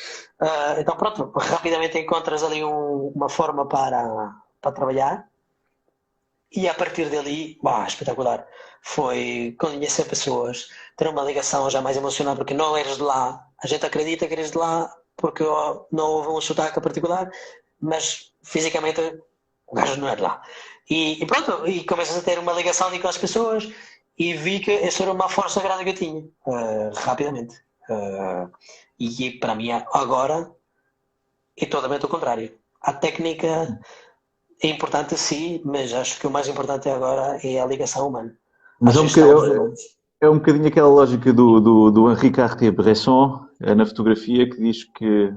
Então, pronto, rapidamente encontras ali uma forma para trabalhar e a partir dali, espetacular. Foi conhecer pessoas, ter uma ligação já mais emocional, porque não eres de lá. A gente acredita que eres de lá porque não houve um sotaque particular, mas fisicamente o gajo não é de lá. E pronto, e começas a ter uma ligação ali com as pessoas e vi que essa era uma força grande que eu tinha, rapidamente. E para mim agora é totalmente o contrário. A técnica é importante sim, mas acho que o mais importante agora é a ligação humana, a Mas gestão dos humanos. é um bocadinho aquela lógica do Henri Cartier-Bresson na fotografia que diz que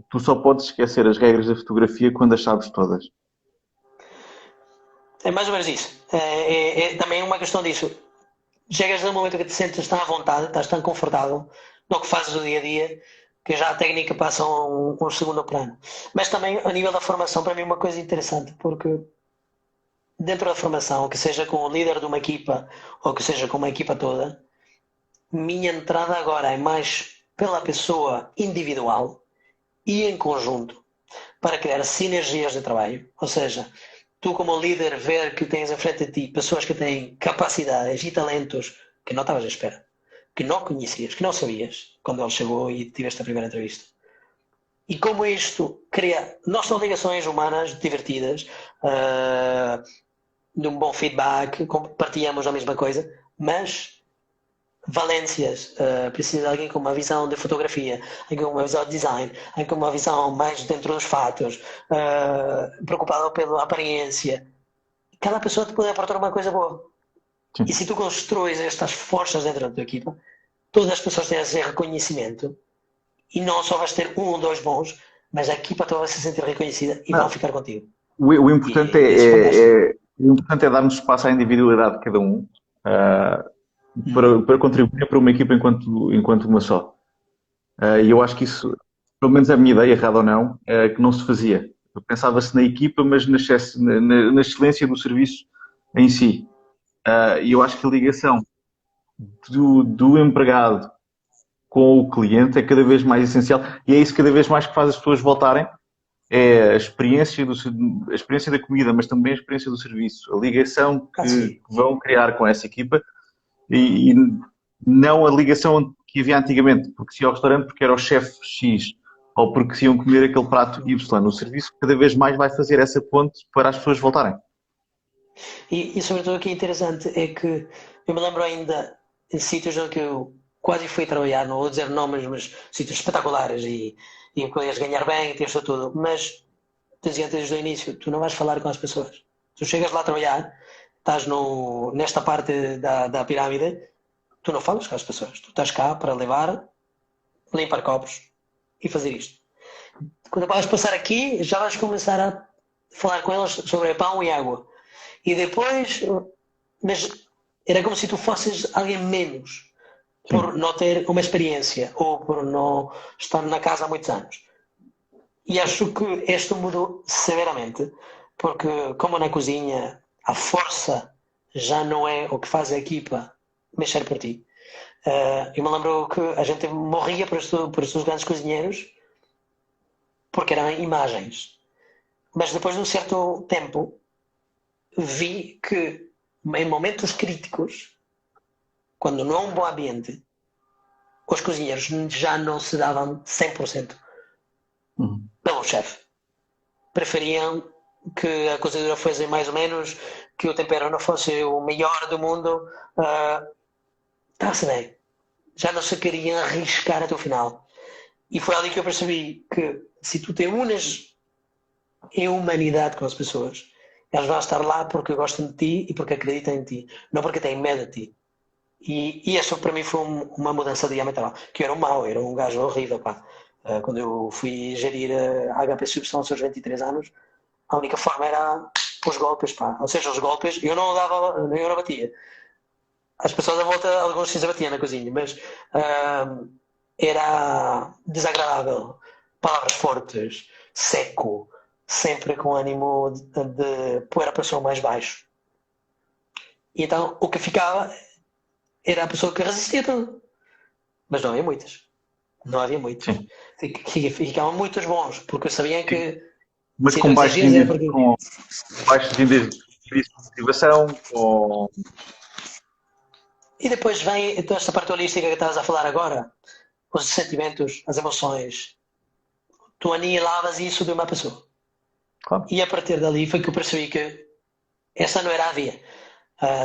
tu só podes esquecer as regras da fotografia quando as sabes todas. É mais ou menos isso. Também é uma questão disso. Chegas num momento que te sentes tão à vontade, estás tão confortável no que fazes o dia a dia, que já a técnica passa a um segundo plano. Mas também a nível da formação, para mim, é uma coisa interessante, porque dentro da formação, que seja com o líder de uma equipa ou que seja com uma equipa toda, minha entrada agora é mais pela pessoa individual e em conjunto para criar sinergias de trabalho. Ou seja, tu como líder ver que tens à frente de ti pessoas que têm capacidades e talentos que não estavas à espera. que não conhecias, que não sabias, quando ele chegou e tiveste a primeira entrevista. E como isto cria, não são ligações humanas divertidas, de um bom feedback, partilhamos a mesma coisa, mas valências, precisa de alguém com uma visão de fotografia, alguém com uma visão de design, alguém com uma visão mais dentro dos fatos, preocupado pela aparência. Cada pessoa te pode aportar uma coisa boa. Sim. E se tu construís estas forças dentro da tua equipa, todas as pessoas têm esse reconhecimento e não só vais ter um ou dois bons, mas a equipa toda vai se sentir reconhecida e vão ficar contigo. O importante o importante é darmos espaço à individualidade de cada um para contribuir para uma equipa enquanto uma só. E eu acho que isso, pelo menos a minha ideia, errada ou não, que não se fazia. Pensava-se na equipa, mas na excelência do serviço em si. E eu acho que a ligação do empregado com o cliente é cada vez mais essencial e é isso cada vez mais que faz as pessoas voltarem. É a experiência da comida, mas também a experiência do serviço, a ligação que vão criar com essa equipa e não a ligação que havia antigamente, porque se ia ao restaurante porque era o chefe X ou porque se iam comer aquele prato Y. O serviço cada vez mais vai fazer essa ponte para as pessoas voltarem. E sobretudo o que é interessante é que eu me lembro ainda em sítios onde eu quase fui trabalhar, não vou dizer nomes, mas sítios espetaculares e podias ganhar bem, tens tudo, mas dizia desde o início, tu não vais falar com as pessoas. Tu chegas lá a trabalhar, estás nesta parte da pirâmide, tu não falas com as pessoas, tu estás cá para levar, limpar copos e fazer isto. Quando vais passar aqui, já vais começar a falar com eles sobre pão e água. E depois, mas era como se tu fosses alguém menos, por não ter uma experiência ou por não estar na casa há muitos anos. E acho que isto mudou severamente, porque como na cozinha a força já não é o que faz a equipa mexer por ti. Eu me lembro que a gente morria por estes grandes cozinheiros porque eram imagens. Mas depois de um certo tempo vi que em momentos críticos, quando não há um bom ambiente, os cozinheiros já não se davam 100% pelo chefe. Preferiam que a cozedura fosse mais ou menos, que o tempero não fosse o melhor do mundo. Está-se bem. Já não se queriam arriscar até o final. E foi ali que eu percebi que se tu te unes em humanidade com as pessoas, elas vão estar lá porque gostam de ti e porque acreditam em ti, não porque têm medo de ti. E isso para mim foi uma mudança diametral. Que eu era um mau, era um gajo horrível, pá. Quando eu fui gerir a HP Substância aos 23 anos, a única forma era os golpes, pá. Ou seja, os golpes, eu não batia. As pessoas à volta, alguns se batiam na cozinha, mas era desagradável. Palavras fortes, seco, sempre com ânimo de pôr a pessoa mais baixo. E então o que ficava era a pessoa que resistia tudo. Mas não havia muitas. Não havia muitos. Ficavam muitos bons, porque sabiam que. Mas com baixos índices de motivação, com... E depois vem toda esta parte holística que estás a falar agora, os sentimentos, as emoções. Tu aniquilavas isso de uma pessoa. Claro. E a partir dali foi que eu percebi que essa não era a via.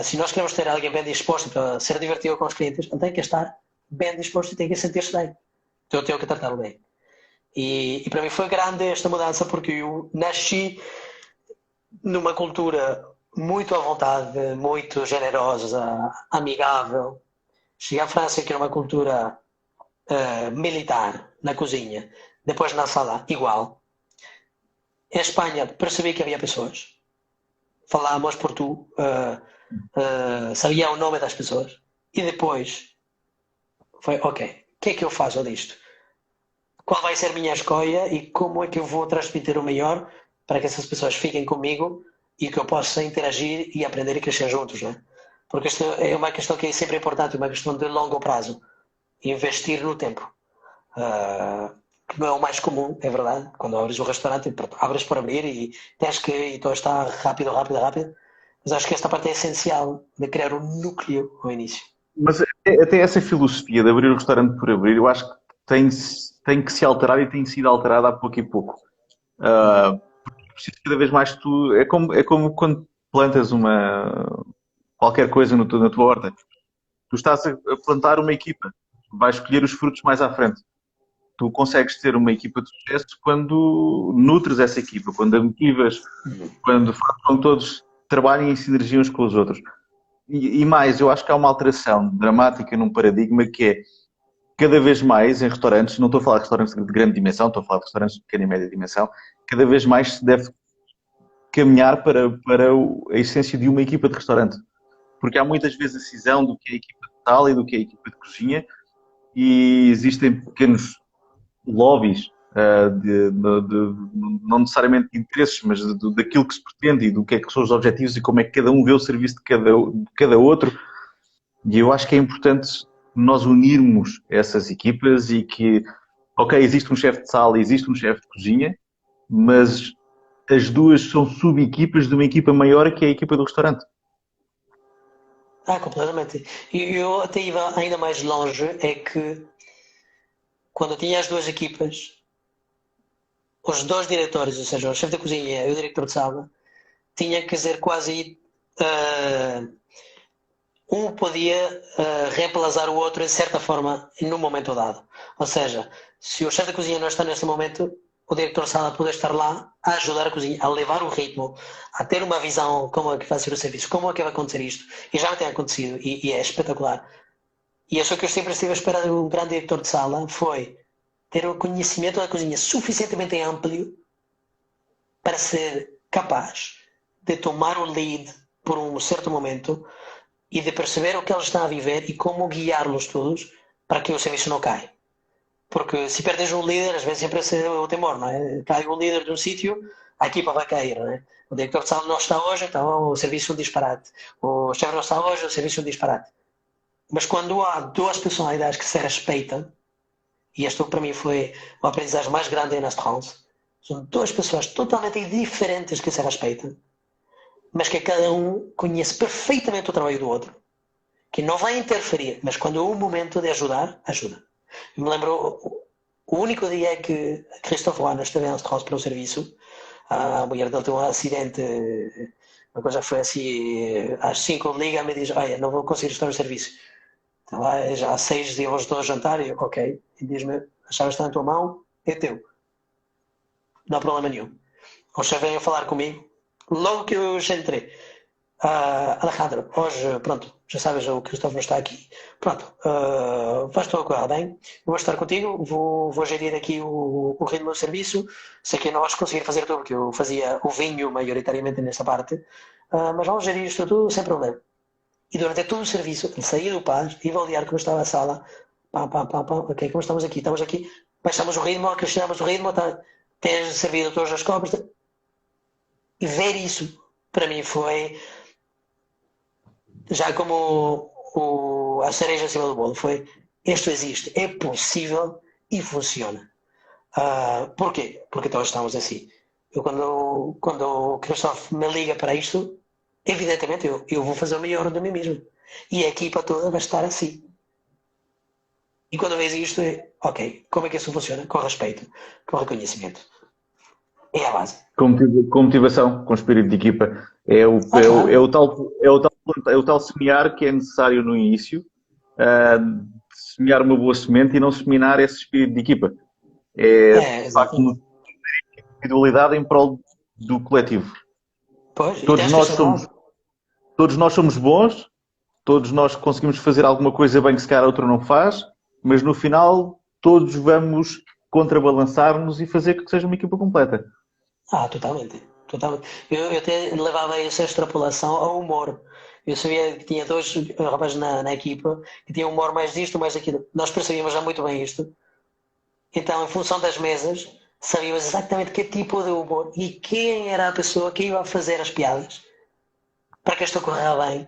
Se nós queremos ter alguém bem disposto para ser divertido com os clientes, ele tem que estar bem disposto e tem que sentir-se bem. Então eu tenho que tratá-lo bem. E para mim foi grande esta mudança porque eu nasci numa cultura muito à vontade, muito generosa, amigável. Cheguei à França, que era uma cultura militar na cozinha, depois na sala, igual. Em Espanha percebi que havia pessoas. Falávamos por tu, sabia o nome das pessoas. E depois foi, ok, o que é que eu faço disto? Qual vai ser a minha escolha e como é que eu vou transmitir o melhor para que essas pessoas fiquem comigo e que eu possa interagir e aprender e crescer juntos, né? Porque isto é uma questão que é sempre importante, uma questão de longo prazo. Investir no tempo. Que não é o mais comum, é verdade. Quando abres o restaurante, abres por abrir e tens que ir, então está rápido. Mas acho que esta parte é essencial de criar um núcleo ao início. Mas Até essa filosofia de abrir o restaurante por abrir, eu acho que tem que se alterar e tem sido alterada a pouco e pouco. Uhum. Uh, Preciso cada vez mais tu. É como quando plantas qualquer coisa no na tua horta. Tu estás a plantar uma equipa, vais escolher os frutos mais à frente. Tu consegues ter uma equipa de sucesso quando nutres essa equipa, quando a motivas, quando fazes com que todos trabalhem em sinergia uns com os outros. E mais, eu acho que há uma alteração dramática num paradigma que é cada vez mais em restaurantes, não estou a falar de restaurantes de grande dimensão, estou a falar de restaurantes de pequena e média dimensão, cada vez mais se deve caminhar para a essência de uma equipa de restaurante. Porque há muitas vezes a cisão do que é a equipa de sala e do que é a equipa de cozinha, e existem pequenos lobbies, não necessariamente de interesses, mas daquilo que se pretende e do que é que são os objetivos e como é que cada um vê o serviço de cada outro. E eu acho que é importante nós unirmos essas equipas e que, ok, existe um chefe de sala, existe um chefe de cozinha, mas as duas são sub-equipas de uma equipa maior que é a equipa do restaurante. Completamente. E eu até ia ainda mais longe, é que quando eu tinha as duas equipas, os dois diretores, ou seja, o chefe da cozinha e o diretor de sala, tinha que ser quase um podia reemplazar o outro de certa forma no momento dado. Ou seja, se o chefe da cozinha não está nesse momento, o diretor de sala pode estar lá a ajudar a cozinha, a levar o ritmo, a ter uma visão como é que vai ser o serviço, como é que vai acontecer isto. E já tem acontecido e é espetacular. E isso que eu sempre estive a esperar de um grande diretor de sala foi ter o conhecimento da cozinha suficientemente amplo para ser capaz de tomar o lead por um certo momento e de perceber o que eles estão a viver e como guiá-los todos para que o serviço não caia. Porque se perdes um líder, às vezes sempre esse é o temor, não é? Cai um líder de um sítio, a equipa vai cair, não é? O diretor de sala não está hoje, então o serviço é um disparate. O chefe não está hoje, o serviço é um disparate. Mas quando há duas personalidades que se respeitam, e este para mim foi o aprendizagem mais grande em France, são duas pessoas totalmente diferentes que se respeitam, mas que cada um conhece perfeitamente o trabalho do outro, que não vai interferir, mas quando é o momento de ajudar, ajuda. Me lembro o único dia que Christophe Wanner esteve em France para o serviço, a mulher dele teve um acidente, uma coisa foi assim, às 5 liga-me e diz, olha, não vou conseguir estar no serviço. Então, lá, já às 6 íamos todos jantar e eu, ok. E diz-me, a chave está na tua mão, é teu. Não há problema nenhum. O chefe veio falar comigo, logo que eu já entrei. Alejandro, hoje, pronto, já sabes, o Cristóvão está aqui. Pronto, vais tu a correr bem. Eu vou estar contigo, vou gerir aqui o ritmo do serviço. Sei que não vais conseguir fazer tudo, porque eu fazia o vinho maioritariamente nessa parte, mas vamos gerir isto tudo sem problema. E durante todo o serviço, ele saía do paz, ia avaliar como estava a sala. Pá, pá, pá, pá, ok, como estamos aqui? Estamos aqui, baixamos o ritmo, acrescentamos o ritmo, tá, tens servido todas as copas. E ver isso, para mim, foi já como a cereja em cima do bolo. Foi, isto existe, é possível e funciona. Porquê? Porque todos estamos assim. Eu, quando o Christophe me liga para isto, evidentemente eu vou fazer o melhor de mim mesmo. E a equipa toda vai estar assim. E quando vês isto, ok, como é que isso funciona? Com respeito, com reconhecimento. É a base. Com motivação, com espírito de equipa. Claro. É o tal semear que é necessário no início, semear uma boa semente e não seminar esse espírito de equipa. É, de É, facto, uma exatamente. individualidade em prol do coletivo. Pois, e Todos tens que nós ser somos, todos nós somos bons, todos nós conseguimos fazer alguma coisa bem que se calhar outro não faz, mas no final todos vamos contrabalançar-nos e fazer que seja uma equipa completa. Totalmente. Totalmente. Eu até levava essa extrapolação ao humor. Eu sabia que tinha dois rapazes na equipa que tinham humor mais disto, mais daquilo. Nós percebíamos já muito bem isto. Então, em função das mesas, sabíamos exatamente que tipo de humor e quem era a pessoa que ia fazer as piadas para que isto ocorresse bem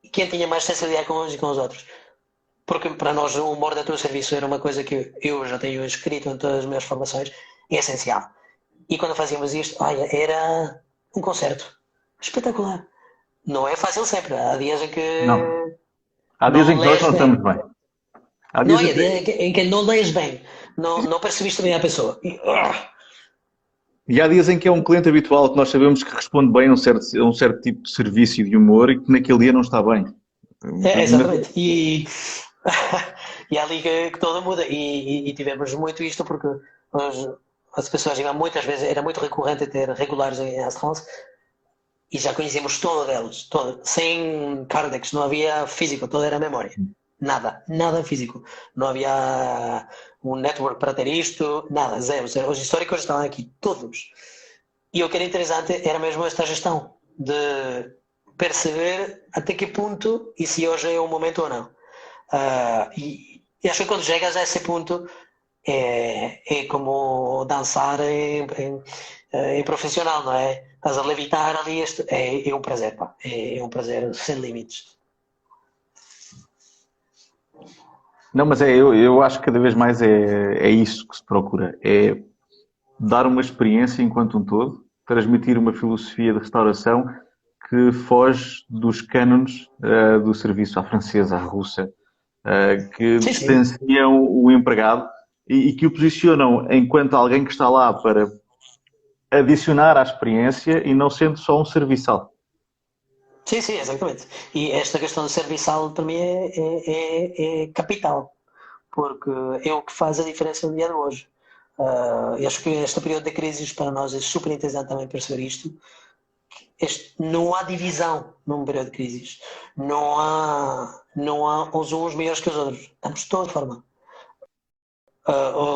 e quem tinha mais sensibilidade com uns e com os outros. Porque para nós o humor dentro do serviço era uma coisa que eu já tenho escrito em todas as minhas formações, é essencial. E quando fazíamos isto, olha, era um concerto espetacular. Não é fácil sempre, há dias em Não. que Há dias não em que nós lês não bem. estamos bem. Há Não dias é em dia que... em que não lês bem, não percebiste bem a pessoa. E há dias em que é um cliente habitual que nós sabemos que responde bem a um certo tipo de serviço e de humor e que naquele dia não está bem. Mas, Exatamente. E há ali que tudo muda. E tivemos muito isto porque as pessoas iam muitas vezes, era muito recorrente ter regulares em Astronauts e já conhecíamos todo deles, todo, sem cardex, não havia físico, todo era memória. Nada físico. Não havia um network para ter isto, nada, zero, zero. Os históricos estavam aqui, todos. E o que era interessante era mesmo esta gestão de perceber até que ponto e se hoje é o momento ou não. E acho que quando chegas a esse ponto é como dançar em profissional, não é? Estás a levitar ali, é um prazer, pá. É um prazer sem limites. não, mas eu acho que cada vez mais é isso que se procura. É dar uma experiência enquanto um todo, transmitir uma filosofia de restauração que foge dos cânones do serviço à francesa, à russa, que Sim, sim. distanciam o empregado e que o posicionam enquanto alguém que está lá para adicionar à experiência e não sendo só um serviçal. Sim, sim, exatamente. E esta questão do serviçal para mim é capital, porque é o que faz a diferença no dia de hoje. Eu acho que este período de crise para nós é super interessante também perceber isto. Não há divisão num período de crise. Não há uns melhores que os outros. Estamos de toda forma.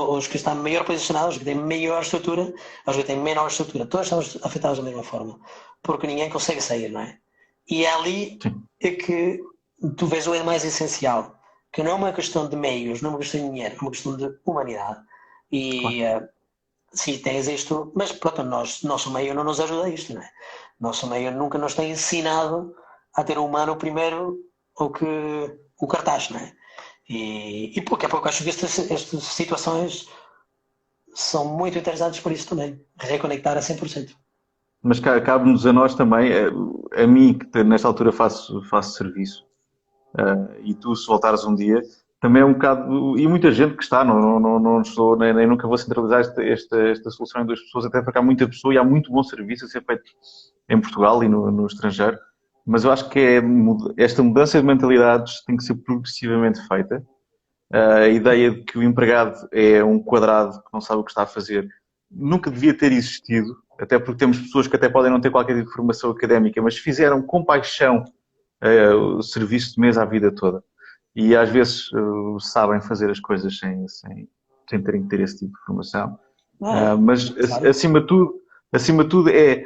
Os que estão melhor posicionados, os que têm maior estrutura, os que têm menor estrutura. Todos estamos afetados da mesma forma. Porque ninguém consegue sair, não é? E é ali Sim. é que tu vês o mais essencial. Que não é uma questão de meios, não é uma questão de dinheiro, é uma questão de humanidade. E Claro. sim, tens isto, mas pronto, nosso meio não nos ajuda a isto, não é? Nosso meio nunca nos tem ensinado a ter o humano primeiro ou que o cartaz, não é? E pouco a pouco acho que estas situações são muito interessantes por isso também. Reconectar a 100%. Mas cabe-nos a nós também, a mim que nesta altura faço serviço, e tu se voltares um dia, também é um bocado, e muita gente que está, não estou, nem nunca vou centralizar esta solução em duas pessoas, até porque há muita pessoa e há muito bom serviço a ser feito em Portugal e no estrangeiro, mas eu acho que esta mudança de mentalidades tem que ser progressivamente feita. A ideia de que o empregado é um quadrado que não sabe o que está a fazer nunca devia ter existido, até porque temos pessoas que até podem não ter qualquer tipo de formação académica, mas fizeram com paixão o serviço de mesa a vida toda. E às vezes sabem fazer as coisas sem terem que ter esse tipo de formação. Mas Claro. acima de tudo é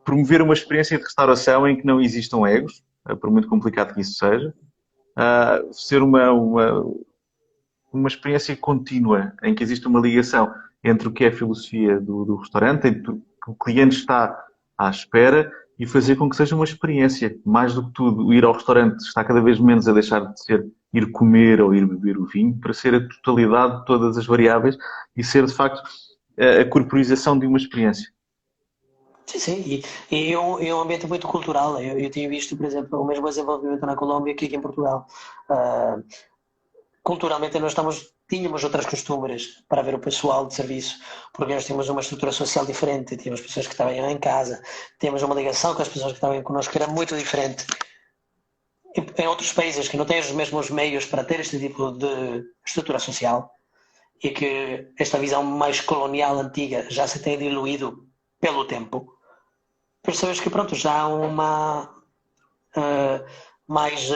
promover uma experiência de restauração em que não existam egos, por muito complicado que isso seja, ser uma experiência contínua em que existe uma ligação entre o que é a filosofia do restaurante, entre o que o cliente está à espera e fazer com que seja uma experiência. Mais do que tudo, o ir ao restaurante está cada vez menos a deixar de ser ir comer ou ir beber o vinho, para ser a totalidade de todas as variáveis e ser, de facto, a corporização de uma experiência. Sim, sim. E é um ambiente muito cultural. Eu tinha visto, por exemplo, o mesmo desenvolvimento na Colômbia que aqui em Portugal. Uh, Culturalmente tínhamos outras costumes para ver o pessoal de serviço, porque nós tínhamos uma estrutura social diferente, tínhamos pessoas que estavam em casa, tínhamos uma ligação com as pessoas que estavam connosco que era muito diferente. Em outros países que não têm os mesmos meios para ter este tipo de estrutura social e que esta visão mais colonial antiga já se tem diluído pelo tempo, percebes que pronto, já há uma mais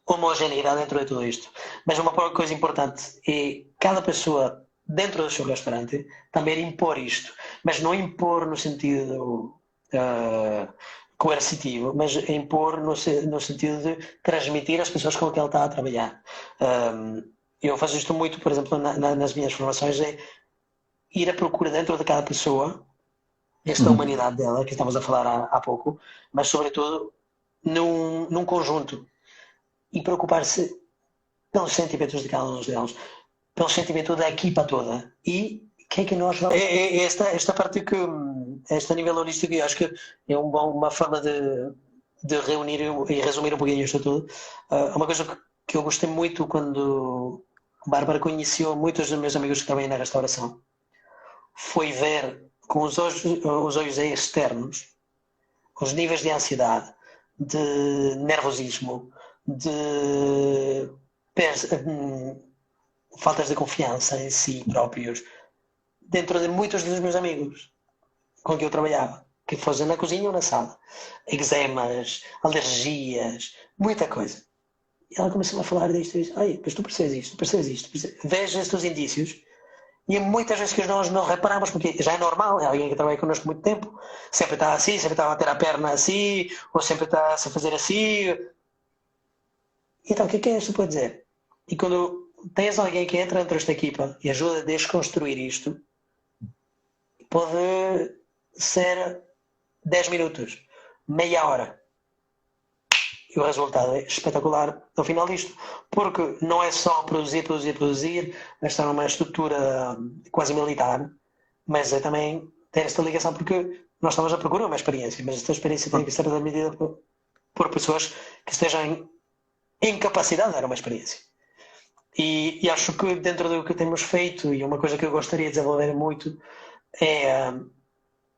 homogeneidade dentro de tudo isto. Mas uma coisa importante é cada pessoa dentro do seu restaurante também impor isto, mas não impor no sentido coercitivo, mas impor no sentido de transmitir às pessoas com que ele está a trabalhar. Eu faço isto muito, por exemplo, nas minhas formações, é ir à procura dentro de cada pessoa esta Uhum. humanidade dela, que estamos a falar há pouco, mas sobretudo num conjunto e preocupar-se pelos sentimentos de cada um deles, pelo sentimento da equipa toda. E o que é que nós vamos. É esta parte que, este nível holístico, eu acho que é uma forma de reunir e resumir um pouquinho isto tudo, uma coisa que eu gostei muito quando a Bárbara conheceu muitos dos meus amigos que trabalham na restauração foi ver com os olhos externos os níveis de ansiedade, de nervosismo, de faltas de confiança em si próprios, dentro de muitos dos meus amigos com quem eu trabalhava, que fossem na cozinha ou na sala. Eczemas, alergias, muita coisa. E ela começou a falar disto e disse, ai, mas tu percebes isto, tu percebes isto, vejo estes indícios. E muitas vezes que nós não reparamos, porque já é normal, é alguém que trabalha connosco muito tempo, sempre está assim, sempre está a bater a perna assim, ou sempre está a fazer assim. Então, o que é isto pode dizer? E quando tens alguém que entra dentro desta equipa e ajuda a desconstruir isto, pode ser 10 minutos, meia hora. E o resultado é espetacular no final disto. Porque não é só produzir, estar numa estrutura quase militar, mas é também ter esta ligação, porque nós estamos a procurar uma experiência, mas esta experiência tem que ser medida por pessoas que estejam em capacidade de dar uma experiência. E acho que dentro do que temos feito, e uma coisa que eu gostaria de desenvolver muito, é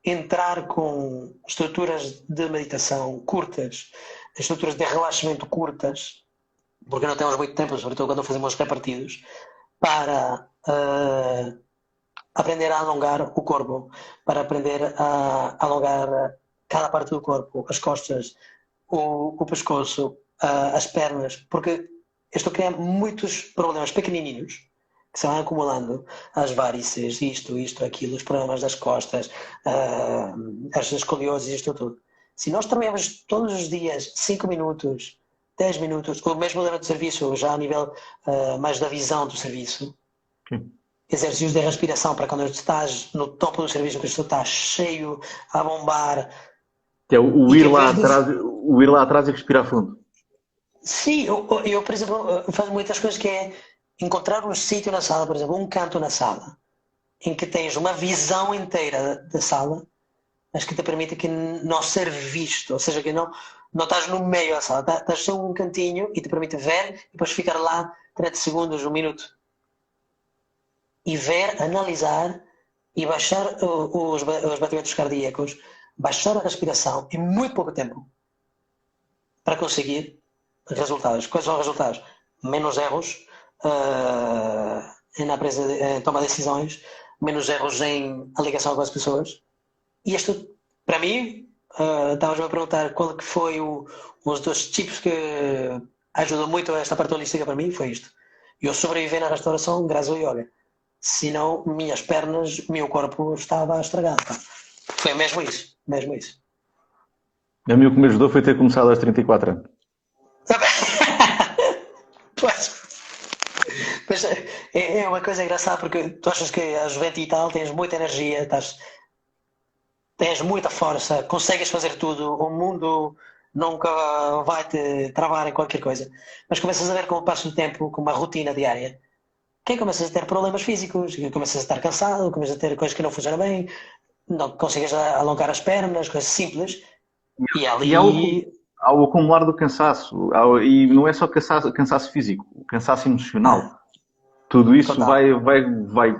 entrar com estruturas de meditação curtas, estruturas de relaxamento curtas, porque não temos muito tempo, sobretudo quando fazemos repartidos, para aprender a alongar o corpo, para aprender a alongar cada parte do corpo, as costas, o pescoço, as pernas, porque isto cria muitos problemas pequenininhos que se vão acumulando, as várices, isto, aquilo, os problemas das costas, as escolioses, isto tudo. Se nós trabalhamos todos os dias 5 minutos, 10 minutos, ou mesmo durante o serviço, já a nível mais da visão do serviço, exercícios de respiração para quando estás no topo do serviço, que está cheio a bombar. Que é o ir lá atrás e respirar fundo. Sim, eu, por exemplo, faço muitas coisas que é encontrar um sítio na sala, por exemplo, um canto na sala, em que tens uma visão inteira da sala, mas que te permite que não ser visto, ou seja, que não estás no meio da sala, estás só um cantinho e te permite ver e depois ficar lá 30 segundos, um minuto. E ver, analisar e baixar os batimentos cardíacos, baixar a respiração em muito pouco tempo para conseguir resultados. Quais são os resultados? Menos erros em tomar decisões, menos erros em a ligação com as pessoas. E isto, para mim, estavas-me a perguntar qual que foi um dos tipos que ajudou muito a esta parte holística para mim, foi isto. Eu sobrevivi na restauração graças ao yoga. Senão, minhas pernas, meu corpo estava estragado. Foi mesmo isso, mesmo isso. A mim o que me ajudou foi ter começado aos 34 anos. Mas é uma coisa engraçada porque tu achas que aos 20 e tal tens muita energia, tens muita força, consegues fazer tudo, o mundo nunca vai te travar em qualquer coisa. Mas começas a ver com o passo do tempo, com uma rotina diária, que começas a ter problemas físicos, começas a estar cansado, começas a ter coisas que não funcionam bem, não consegues alongar as pernas, coisas simples, e ali... ao acumular do cansaço, e não é só cansaço físico, o cansaço emocional. Tudo isso vai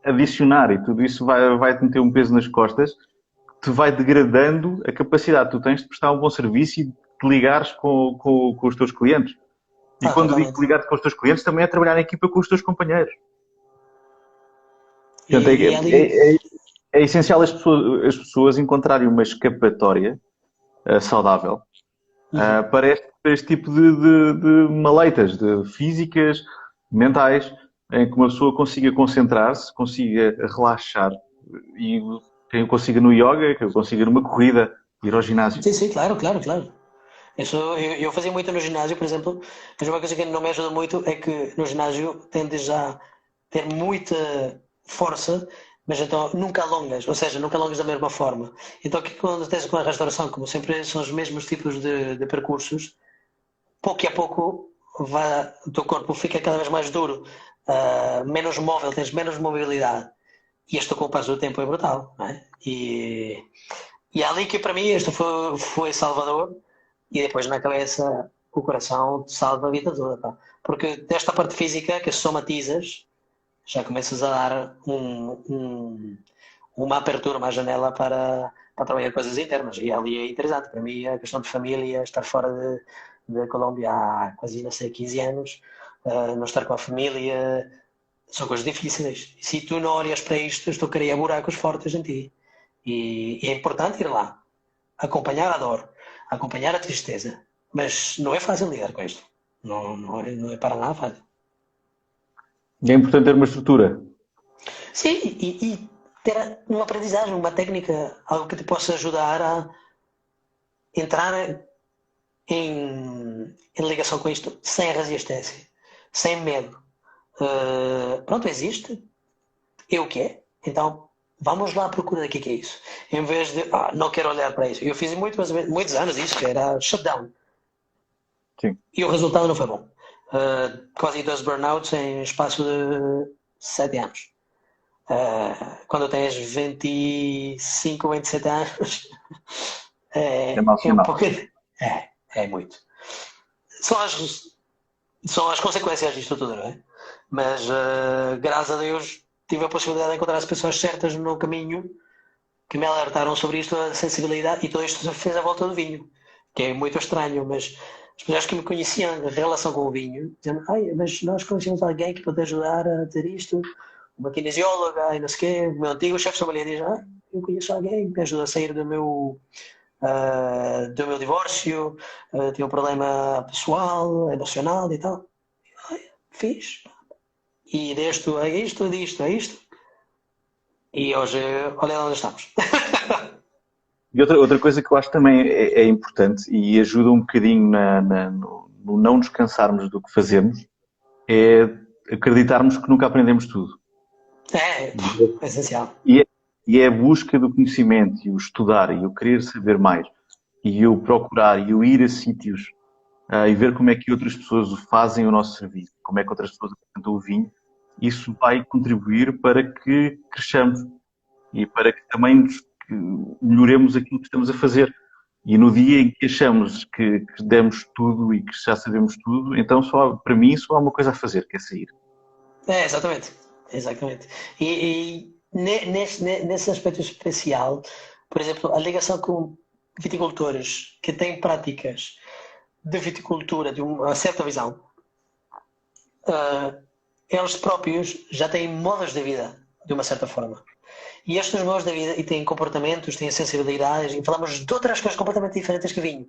adicionar e tudo isso vai te meter um peso nas costas que te vai degradando a capacidade que tu tens de prestar um bom serviço e de te ligares com os teus clientes. E quando digo te ligar com os teus clientes, também é trabalhar em equipa com os teus companheiros. Portanto, é essencial as pessoas encontrarem uma escapatória saudável para este tipo de maleitas, de físicas, mentais, em que uma pessoa consiga concentrar-se, consiga relaxar, e quem o consiga no yoga, quem o consiga numa corrida, ir ao ginásio. Sim, claro. Eu fazia muito no ginásio, por exemplo, mas uma coisa que não me ajuda muito é que no ginásio tendes a ter muita força, mas então nunca alongas, ou seja, nunca alongas da mesma forma. Então aqui quando tens com a restauração, como sempre são os mesmos tipos de percursos, pouco a pouco o teu corpo fica cada vez mais duro, menos móvel, tens menos mobilidade. E isto com o passo do tempo é brutal, não é? E é ali que para mim isto foi salvador, e depois na cabeça o coração te salva a vida toda, pá. Porque desta parte física que somatizas, já começas a dar uma abertura, uma janela para trabalhar coisas internas. E ali é interessante. Para mim, a questão de família, estar fora de Colômbia há quase, não sei, 15 anos, não estar com a família, são coisas difíceis. E se tu não olhas para isto, isto cria buracos fortes em ti. E é importante ir lá, acompanhar a dor, acompanhar a tristeza. Mas não é fácil lidar com isto. Não é para nada fácil. E é importante ter uma estrutura. Sim, e ter uma aprendizagem, uma técnica, algo que te possa ajudar a entrar em ligação com isto sem resistência, sem medo. Pronto, existe, é o que é, então vamos lá à procura do que é isso. Em vez de, não quero olhar para isso. Eu fiz muitos anos isso, que era shutdown. Sim. E o resultado não foi bom. Quase 2 burnouts em espaço de 7 anos. Quando tens 25, 27 anos, É é um sinal. pouco. É muito. São as consequências disto tudo, não é? Mas, graças a Deus, tive a possibilidade de encontrar as pessoas certas no caminho que me alertaram sobre isto, a sensibilidade, e tudo isto se fez à volta do vinho, que é muito estranho, mas as pessoas que me conheciam em relação com o vinho, diziam, mas nós conhecemos alguém que pode ajudar a ter isto, uma kinesióloga e não sei o quê. O meu antigo chefe de sommelier diz, eu conheço alguém que me ajuda a sair do meu divórcio, tinha um problema pessoal, emocional e tal. Fiz. E deste a isto, disto a isto. E hoje, olha onde estamos. E outra coisa que eu acho também é importante e ajuda um bocadinho no não nos cansarmos do que fazemos é acreditarmos que nunca aprendemos tudo. É essencial. E é a busca do conhecimento, e o estudar, e o querer saber mais, e o procurar, e o ir a sítios e ver como é que outras pessoas o fazem ao nosso serviço, como é que outras pessoas apresentam o vinho. Isso vai contribuir para que cresçamos e para que também que melhoremos aquilo que estamos a fazer. E no dia em que achamos que demos tudo e que já sabemos tudo, então para mim só há uma coisa a fazer, que é sair. Exatamente. Exatamente. E nesse aspecto especial, por exemplo, a ligação com viticultores que têm práticas de viticultura de uma certa visão, eles próprios já têm modos de vida de uma certa forma. E estes modos de vida e têm comportamentos, têm sensibilidades, e falamos de outras coisas completamente diferentes que vinho.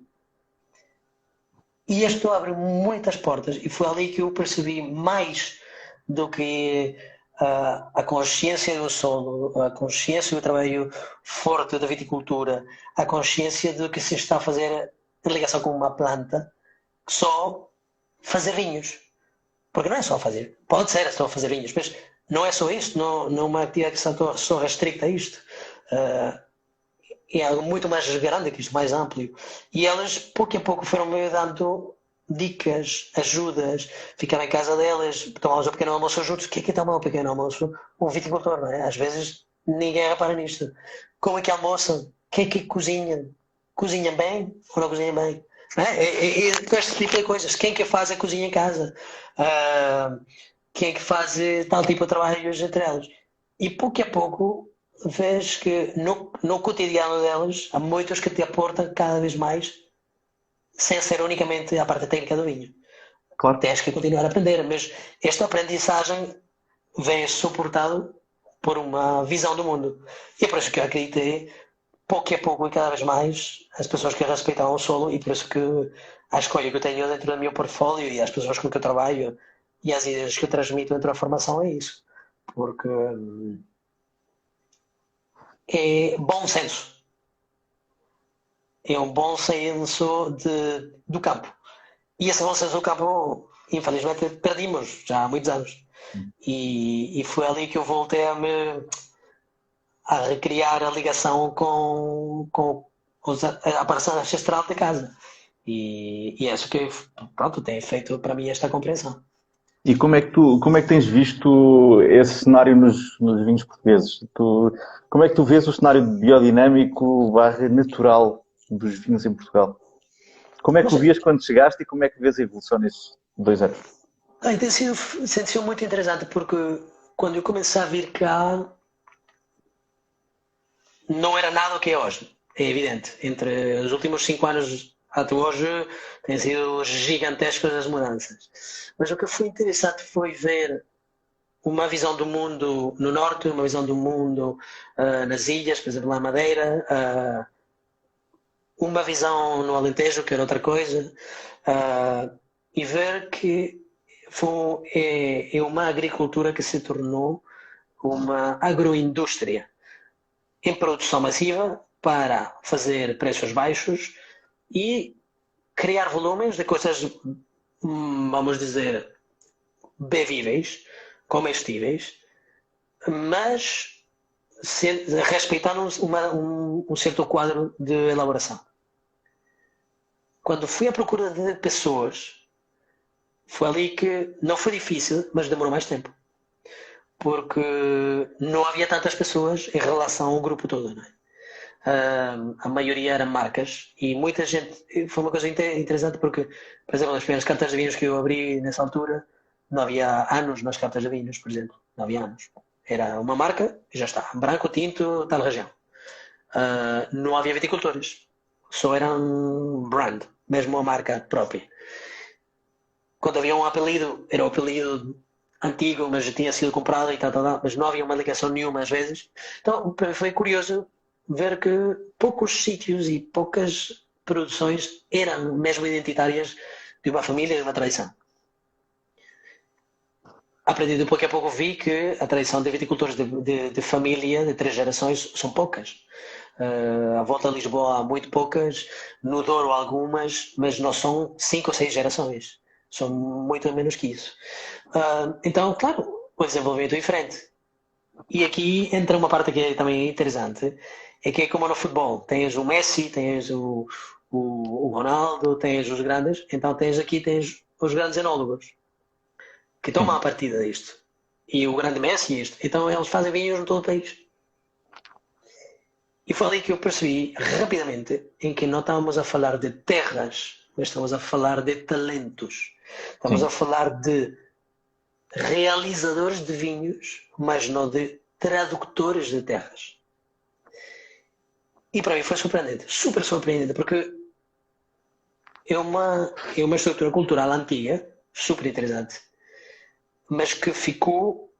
E isto abre muitas portas, e foi ali que eu percebi mais do que a consciência do solo, a consciência do trabalho forte da viticultura, a consciência do que se está a fazer em ligação com uma planta, só fazer vinhos. Porque não é só fazer, pode ser só fazer vinhos, mas não é só isto, não é uma atividade que está só restrita a isto. É algo muito mais grande que isto, mais amplo. E elas, pouco a pouco, foram-me dando dicas, ajudas, ficava em casa delas, tomávamos um pequeno almoço juntos. O que é tomar um pequeno almoço? Um viticultor, não é? Às vezes ninguém repara nisto. Como é que almoçam? Quem é que cozinha? Cozinham bem ou não cozinham bem? Não é? Este tipo de coisas. Quem é que faz a cozinha em casa? Quem é que faz tal tipo de trabalhos entre elas? E pouco a pouco vês que no cotidiano delas há muitos que te aportam cada vez mais sem ser unicamente a parte técnica do vinho. Claro. Tens que continuar a aprender, mas esta aprendizagem vem suportado por uma visão do mundo. E é por isso que eu acreditei, pouco a pouco e cada vez mais, as pessoas que respeitam o solo, e por isso que a escolha que eu tenho dentro do meu portfólio e as pessoas com que eu trabalho e as ideias que eu transmito dentro da formação é isso. Porque é bom senso. É um bom senso do campo. E esse bom senso do campo, infelizmente, perdimos já há muitos anos. E foi ali que eu voltei a recriar a ligação com a parte ancestral da casa. E é isso que, pronto, tem feito para mim esta compreensão. E como é que tens visto esse cenário nos vinhos portugueses? Como é que tu vês o cenário biodinâmico / natural dos vinhos em Portugal? Como é que o vias quando chegaste e como é que vês a evolução nesses 2 anos? Tem sido muito interessante porque quando eu comecei a vir cá não era nada o que é hoje, é evidente. Entre os últimos 5 anos até hoje têm sido gigantescas as mudanças. Mas o que foi interessante foi ver uma visão do mundo no norte, uma visão do mundo nas ilhas, por exemplo, na Madeira, uma visão no Alentejo, que era outra coisa, e ver que é uma agricultura que se tornou uma agroindústria em produção massiva para fazer preços baixos e criar volumes de coisas, vamos dizer, bevíveis, comestíveis, mas respeitando um certo quadro de elaboração. Quando fui à procura de pessoas, foi ali que não foi difícil, mas demorou mais tempo. Porque não havia tantas pessoas em relação ao grupo todo, não é? A maioria eram marcas e muita gente. Foi uma coisa interessante porque, por exemplo, as primeiras cartas de vinhos que eu abri nessa altura, não havia anos nas cartas de vinhos, por exemplo. Não havia anos. Era uma marca e já está. Branco, tinto, tal região. Não havia viticultores. Só era um brand, mesmo uma marca própria. Quando havia um apelido, era o apelido antigo, mas já tinha sido comprado e tal, mas não havia uma ligação nenhuma às vezes. Então foi curioso ver que poucos sítios e poucas produções eram mesmo identitárias de uma família e de uma tradição. Aprendi de pouco a pouco, vi que a tradição de viticultores de família, de 3 gerações, são poucas. À volta de Lisboa há muito poucas, no Douro algumas, mas não são 5 ou 6 gerações. São muito menos que isso. Então, claro, o desenvolvimento é diferente. E aqui entra uma parte que é também interessante, é que é como no futebol, tens o Messi, tens o Ronaldo, tens os grandes, então tens os grandes enólogos, que tomam a partida disto. E o grande Messi é isto. Então eles fazem vinhos no todo o país. E foi ali que eu percebi rapidamente em que não estávamos a falar de terras, mas estamos a falar de talentos. Estamos a falar de realizadores de vinhos, mas não de tradutores de terras. E para mim foi surpreendente, super surpreendente, porque é uma estrutura cultural antiga, super interessante, mas que ficou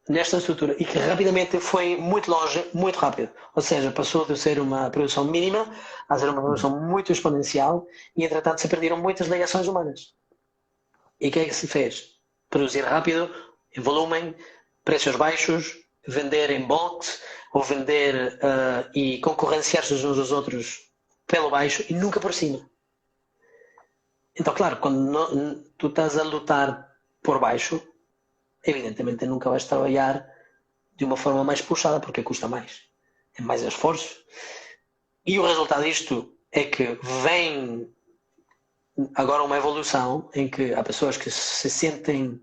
nesta estrutura e que rapidamente foi muito longe, muito rápido. Ou seja, passou de ser uma produção mínima a ser uma produção muito exponencial e, entretanto, se perderam muitas ligações humanas. E o que é que se fez? Produzir rápido, em volume, preços baixos, vender em bulk ou vender e concorrenciar-se uns aos outros pelo baixo e nunca por cima. Então, claro, quando tu estás a lutar por baixo, evidentemente nunca vais trabalhar de uma forma mais puxada porque custa mais. É mais esforço. E o resultado disto é que vem agora uma evolução em que há pessoas que se sentem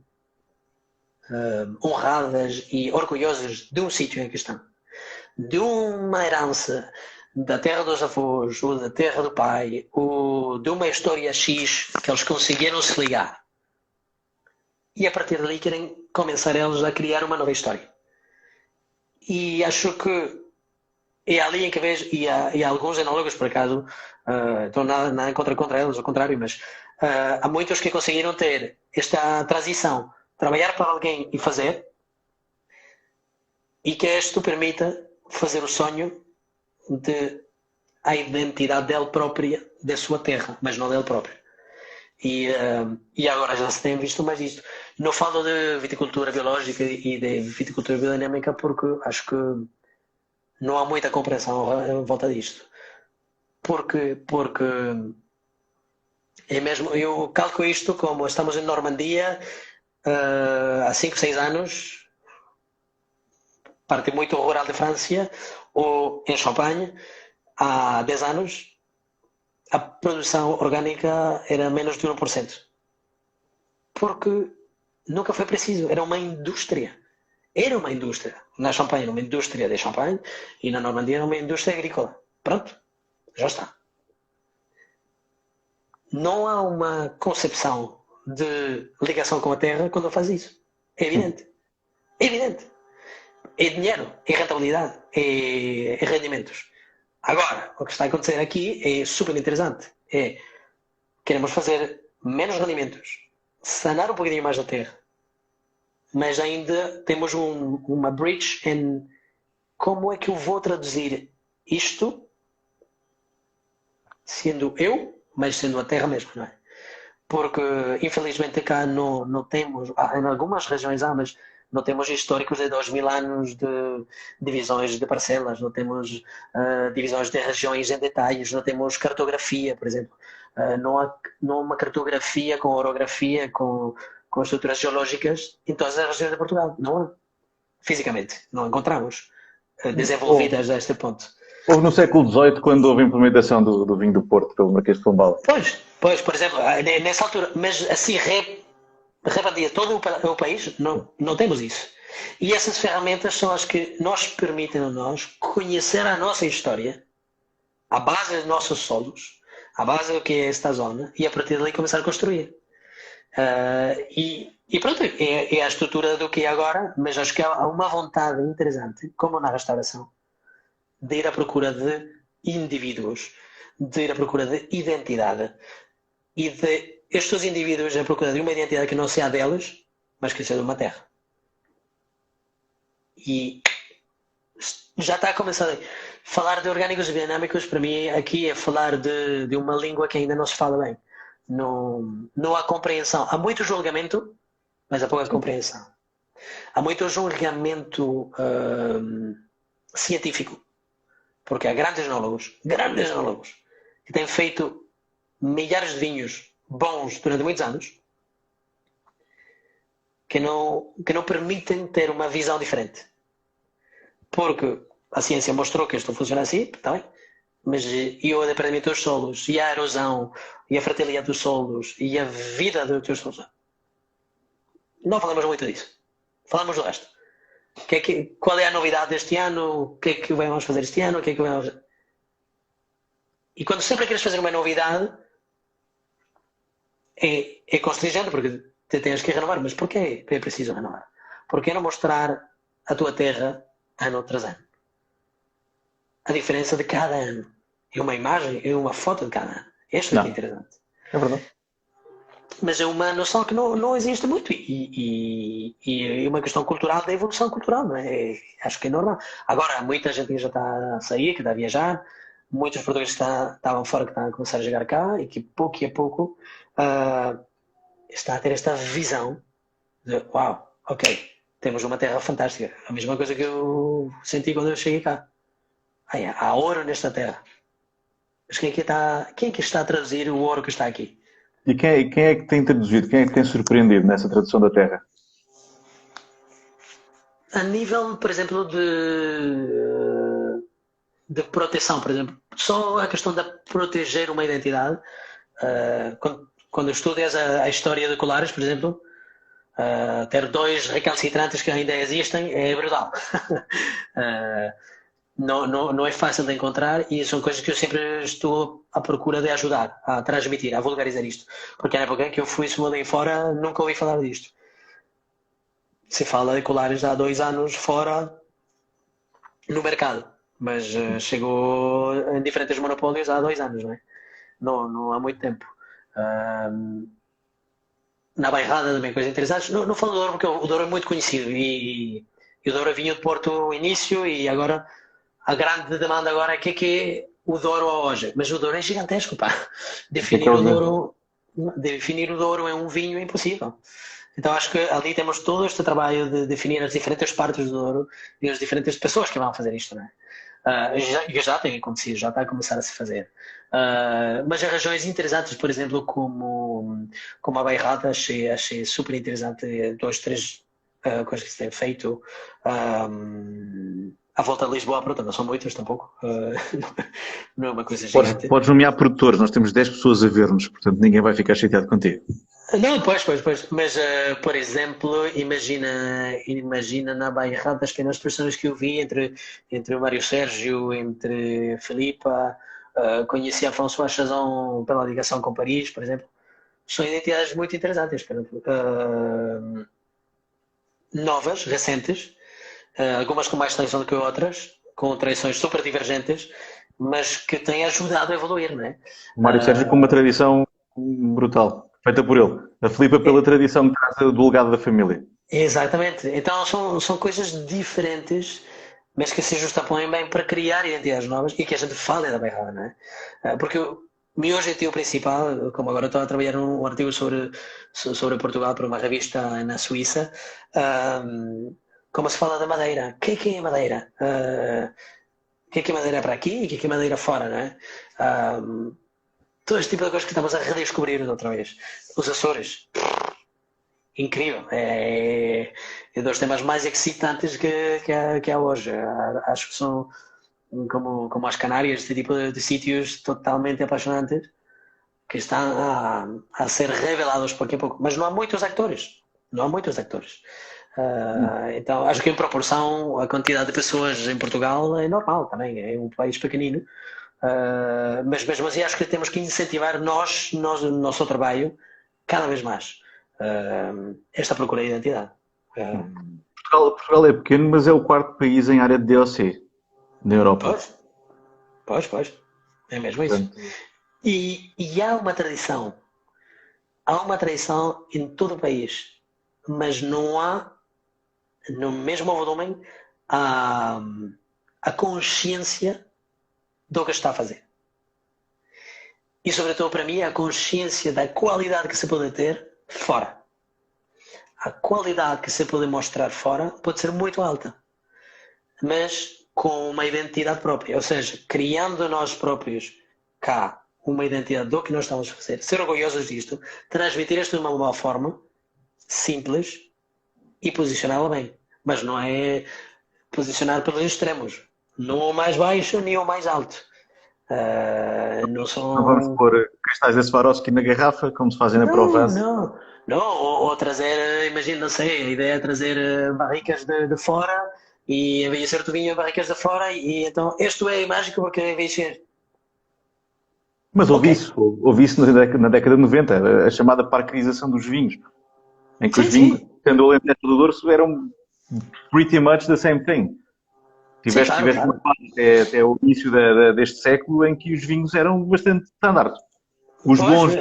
honradas e orgulhosas de um sítio em que estão, de uma herança da terra dos avós ou da terra do pai ou de uma história X que eles conseguiram se ligar. E a partir dali querem começar eles a criar uma nova história. E acho que é ali em que vejo, e há alguns enólogos, por acaso, estou nada contra eles, ao contrário, mas há muitos que conseguiram ter esta transição, trabalhar para alguém e fazer, e que isto permita fazer o sonho de a identidade dele própria, da sua terra, mas não dele próprio. E agora já se tem visto mais isto. Não falo de viticultura biológica e de viticultura biodinâmica porque acho que não há muita compreensão em volta disto. Porque é mesmo, eu calculo isto como estamos em Normandia há 5, 6 anos, parte muito rural de França, ou em Champagne, há 10 anos, a produção orgânica era menos de 1%. Porque nunca foi preciso, era uma indústria. Era uma indústria. Na Champagne era uma indústria de champanhe e na Normandia era uma indústria agrícola. Pronto, já está. não há uma concepção de ligação com a terra quando ele faz isso. É evidente. É evidente. É dinheiro, é rentabilidade, é rendimentos. Agora, o que está a acontecer aqui é super interessante. Queremos fazer menos rendimentos, sanar um bocadinho mais a terra, mas ainda temos uma breach em como é que eu vou traduzir isto sendo eu, mas sendo a terra mesmo, não é? Porque infelizmente cá não temos, em algumas regiões há, mas não temos históricos de 2000 anos de divisões de parcelas, não temos divisões de regiões em detalhes, não temos cartografia, por exemplo. Não há uma cartografia com orografia, com estruturas geológicas em todas as regiões de Portugal. Não há. Fisicamente, não encontramos desenvolvidas a este ponto. Houve no século XVIII, quando houve a implementação do vinho do Porto pelo Marquês de Pombal. Pois, por exemplo, nessa altura, mas assim, revalia todo o país, não temos isso. E essas ferramentas são as que nos permitem a nós conhecer a nossa história, a base dos nossos solos, a base do que é esta zona, e a partir dali começar a construir. E pronto, é a estrutura do que é agora, mas acho que há uma vontade interessante, como na restauração, de ir à procura de indivíduos, de ir à procura de identidade e de estes indivíduos à procura de uma identidade que não seja deles, mas que seja de uma terra. E já está a começar a falar de orgânicos e dinâmicos, para mim aqui é falar de uma língua que ainda não se fala bem. Não há compreensão. Há muito julgamento, mas há pouca compreensão. Há muito julgamento científico. Porque há grandes enólogos, que têm feito milhares de vinhos bons durante muitos anos, que não permitem ter uma visão diferente. Porque a ciência mostrou que isto funciona assim, tá bem? Mas e o depredamento dos solos, e a erosão, e a fertilidade dos solos, e a vida dos solos. Não falamos muito disso. Falamos do resto. Qual é a novidade deste ano? O que é que vamos fazer este ano? O que é que vamos... E quando sempre queres fazer uma novidade, é constrangente, porque te tens que renovar. Mas porquê é preciso renovar? Porquê não mostrar a tua terra ano tras ano? A diferença de cada ano. É uma imagem, é uma foto de cada ano. Isto é que é interessante. É verdade. Mas é uma noção que não existe muito e é uma questão cultural, da evolução cultural, não é? Acho que é normal. Agora, muita gente que já está a sair, que está a viajar, muitos portugueses que estavam fora, que estão a começar a chegar cá e que pouco a pouco está a ter esta visão de, uau, ok, temos uma terra fantástica. A mesma coisa que eu senti quando eu cheguei cá. Há ouro nesta terra. Mas quem é que está a traduzir o ouro que está aqui? E quem é que tem traduzido? Quem é que tem surpreendido nessa tradução da terra? A nível, por exemplo, de proteção, por exemplo, só a questão de proteger uma identidade. Quando estudas a história de Colares, por exemplo, ter 2 recalcitrantes que ainda existem é brutal. Não é fácil de encontrar e são coisas que eu sempre estou à procura de ajudar a transmitir, a vulgarizar isto. Porque na época que eu fui em fora, nunca ouvi falar disto. Se fala de Colares há 2 anos fora no mercado, mas chegou em diferentes monopólios há 2 anos, não é? Não há muito tempo. Na Bairrada também coisas interessantes. Não falo do Douro porque o Douro é muito conhecido e o Douro vinha de Porto no início e agora a grande demanda agora é que é o Douro hoje. Mas o Douro é gigantesco, pá. Definir o Douro em um vinho é impossível. Então acho que ali temos todo este trabalho de definir as diferentes partes do Douro e as diferentes pessoas que vão fazer isto, não é? Já tem acontecido, já está a começar a se fazer. Mas as regiões interessantes, por exemplo, como a Bairrada, achei super interessante 2, 3 coisas que se têm feito. À volta de Lisboa, pronto, não são muitas tampouco. Não é uma coisa gigante. Podes nomear produtores, nós temos 10 pessoas a ver-nos, portanto ninguém vai ficar chateado contigo. Não, pois. Mas, por exemplo, imagina na Bairrada as pequenas expressões que eu vi entre o Mário Sérgio, entre Filipa, Conheci a François Chazon pela ligação com Paris, por exemplo. São identidades muito interessantes, por exemplo. Novas, recentes, algumas com mais tradição do que outras, com tradições super divergentes, mas que têm ajudado a evoluir, não é? O Mário Sérgio com uma tradição brutal, feita por ele. A Filipa pela tradição que traz do legado da família. Exatamente. Então são coisas diferentes, mas que se justapõem bem para criar identidades novas e que a gente fale da Bairrada, não é? Porque o meu objetivo principal, como agora estou a trabalhar num artigo sobre Portugal para uma revista na Suíça, como se fala da Madeira. O que é Madeira? O que é Madeira para aqui e o que é Madeira fora, não é? Todo este tipo de coisas que estamos a redescobrir outra vez. Os Açores. Incrível. É dos temas mais excitantes que há hoje. Acho que são como as Canárias, este tipo de sítios totalmente apaixonantes que estão a ser revelados pouco a pouco. Mas não há muitos actores. Não há muitos actores. Então, acho que em proporção a quantidade de pessoas em Portugal é normal também. É um país pequenino. Mas mesmo assim, acho que temos que incentivar nós no nosso trabalho cada vez mais. Esta procura de identidade. Portugal é pequeno, mas é o quarto país em área de DOC na Europa. Pois. É mesmo isso. E há uma tradição. Há uma tradição em todo o país, mas não há, no mesmo volume, a consciência do que está a fazer. E, sobretudo, para mim, a consciência da qualidade que se pode ter fora. A qualidade que se pode mostrar fora pode ser muito alta, mas com uma identidade própria, ou seja, criando nós próprios cá uma identidade do que nós estamos a fazer, ser orgulhosos disto, transmitir isto de uma boa forma, simples e posicioná-la bem. Mas não é posicionar pelos extremos, não o mais baixo nem o mais alto. Não vamos pôr cristais de Swarovski na garrafa, como se fazem na Provence. Não, ou trazer, imagina, não sei, a ideia é trazer barricas de fora e envelhecer o vinho em barricas de fora e então isto é mágico porque é envelhecer. Mas houve isso na década de 90, a chamada parkerização dos vinhos, em que os vinhos, sendo o Alentejo do Douro, eram pretty much the same thing. Tiveste uma fase até o início deste século em que os vinhos eram bastante standard. Os bons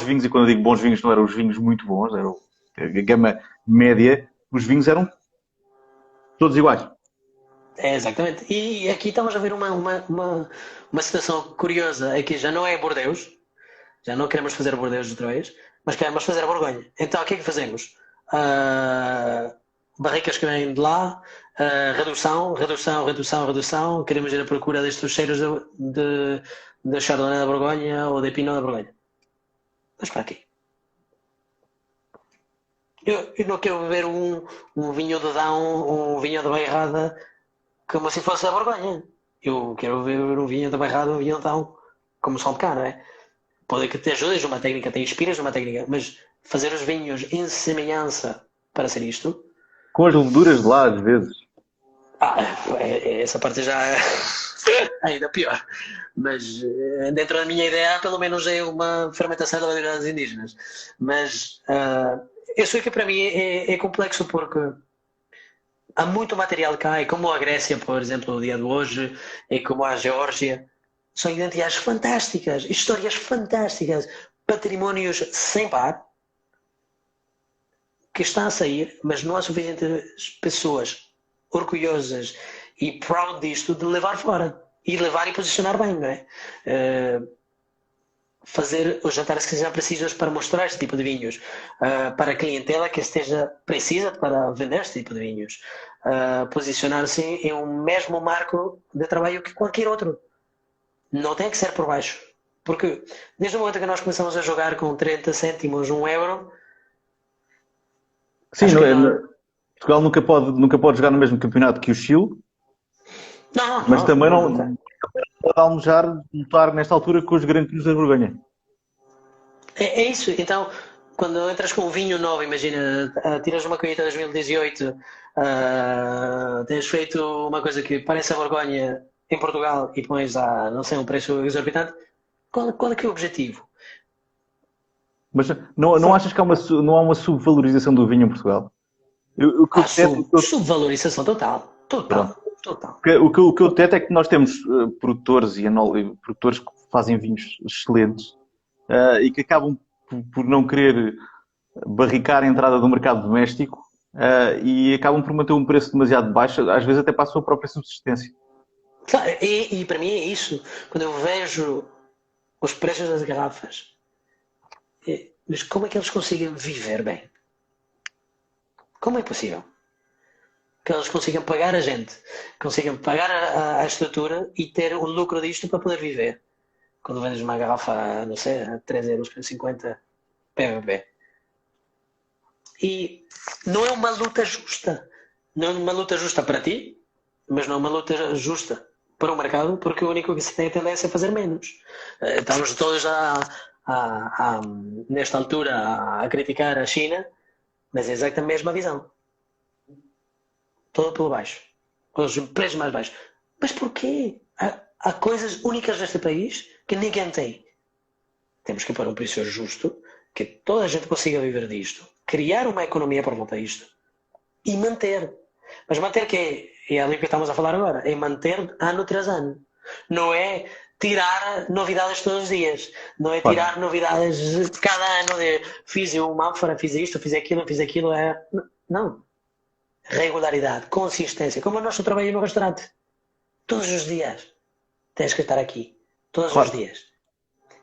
vinhos, e quando eu digo bons vinhos não eram os vinhos muito bons, eram a gama média, os vinhos eram todos iguais. Exatamente. E aqui estamos a ver uma situação curiosa. Aqui já não é Bordeus, já não queremos fazer Bordeus outra vez, mas queremos fazer a Borgonha. Então o que é que fazemos? Barricas que vêm de lá, redução. Queremos ir à procura destes cheiros de Chardonnay da Borgonha ou de Pinot da Borgonha. Mas para quê? Eu não quero beber um vinho de Dão, um vinho de Bairrada, como se fosse a Borgonha. Eu quero beber um vinho de Bairrada, um vinho de Dão, como são de cá, não é? Pode que te ajudes numa técnica, te inspiras numa técnica, mas fazer os vinhos em semelhança para ser isto... Com as leveduras de lá, às vezes. Essa parte já é ainda pior. Mas dentro da minha ideia, pelo menos é uma fermentação de variedades indígenas. Mas isso é que para mim é complexo porque há muito material cá, e como a Grécia, por exemplo, no dia de hoje, e como a Geórgia, são identidades fantásticas, histórias fantásticas, patrimónios sem par, que está a sair, mas não há suficientes pessoas orgulhosas e proud disto de levar fora e levar e posicionar bem, não é? Fazer os jantares que sejam precisos para mostrar este tipo de vinhos, para a clientela que esteja precisa para vender este tipo de vinhos, posicionar-se em um mesmo marco de trabalho que qualquer outro. Não tem que ser por baixo, porque desde o momento que nós começamos a jogar com 30 cêntimos, 1 euro. Sim, Portugal nunca pode jogar no mesmo campeonato que o Chile, mas também não pode almejar lutar nesta altura com os grandes da Borgonha. É isso, então quando entras com um vinho novo, imagina, tiras uma colheita de 2018, tens feito uma coisa que parece a Borgonha em Portugal e pões a, não sei, um preço exorbitante, qual é que é o objetivo? Mas não achas que não há uma subvalorização do vinho em Portugal? O que eu detesto, Subvalorização total. pronto. Total. Total. O que eu detesto é que nós temos produtores e produtores que fazem vinhos excelentes e que acabam por não querer barricar a entrada do mercado doméstico e acabam por manter um preço demasiado baixo, às vezes até para a sua própria subsistência. Claro, e para mim é isso. Quando eu vejo os preços das garrafas, mas como é que eles conseguem viver bem? Como é possível? Que eles consigam pagar a gente, consigam pagar a estrutura e ter o lucro disto para poder viver. Quando vendes uma garrafa, não sei, a 3,50 € PVP. E não é uma luta justa. Não é uma luta justa para ti, mas não é uma luta justa para o mercado, porque o único que se tem a tendência é fazer menos. Estamos todos nesta altura a criticar a China, mas é exatamente a mesma visão. Todo pelo baixo. Os preços mais baixos. Mas porquê? Há coisas únicas neste país que ninguém tem. Temos que pôr um preço justo, que toda a gente consiga viver disto, criar uma economia por volta disto e manter. Mas manter que é ali que estamos a falar agora, é manter ano tras ano. Não é tirar novidades todos os dias. Não é tirar novidades de cada ano de fiz uma ânfora, fiz isto, fiz aquilo. Não. Regularidade, consistência, como o nosso trabalho no restaurante. Todos os dias tens que estar aqui. Todos os dias.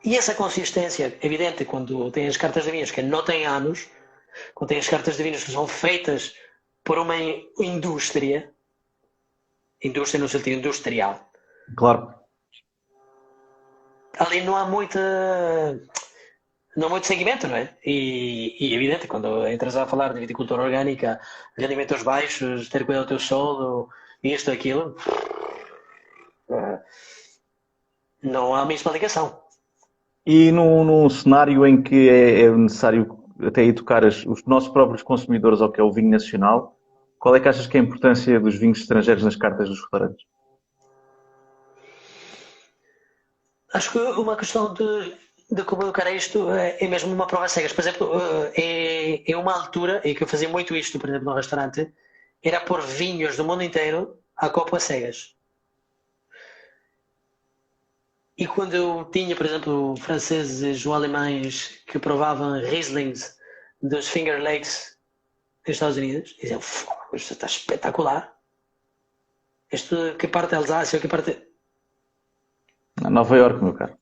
E essa consistência, evidente, quando tens cartas de vinhos que não têm anos, quando tens cartas de vinhos que são feitas por uma indústria no sentido industrial. Claro. Ali não há muito segmento, não é? E evidente, quando entras a falar de viticultura orgânica, rendimentos baixos, ter cuidado do teu solo, isto, aquilo, não há a mesma ligação. E num cenário em que é necessário até educar os nossos próprios consumidores ao que é o vinho nacional, qual é que achas que é a importância dos vinhos estrangeiros nas cartas dos restaurantes? Acho que uma questão de como educar isto é mesmo uma prova cegas. Por exemplo, é uma altura em que eu fazia muito isto, por exemplo, no restaurante, era pôr vinhos do mundo inteiro a copo a cegas. E quando eu tinha, por exemplo, franceses ou alemães que provavam Rieslings dos Finger Lakes dos Estados Unidos, diziam, isto está espetacular. Isto, que parte é Alsácia, que parte... Nova Iorque, meu caro.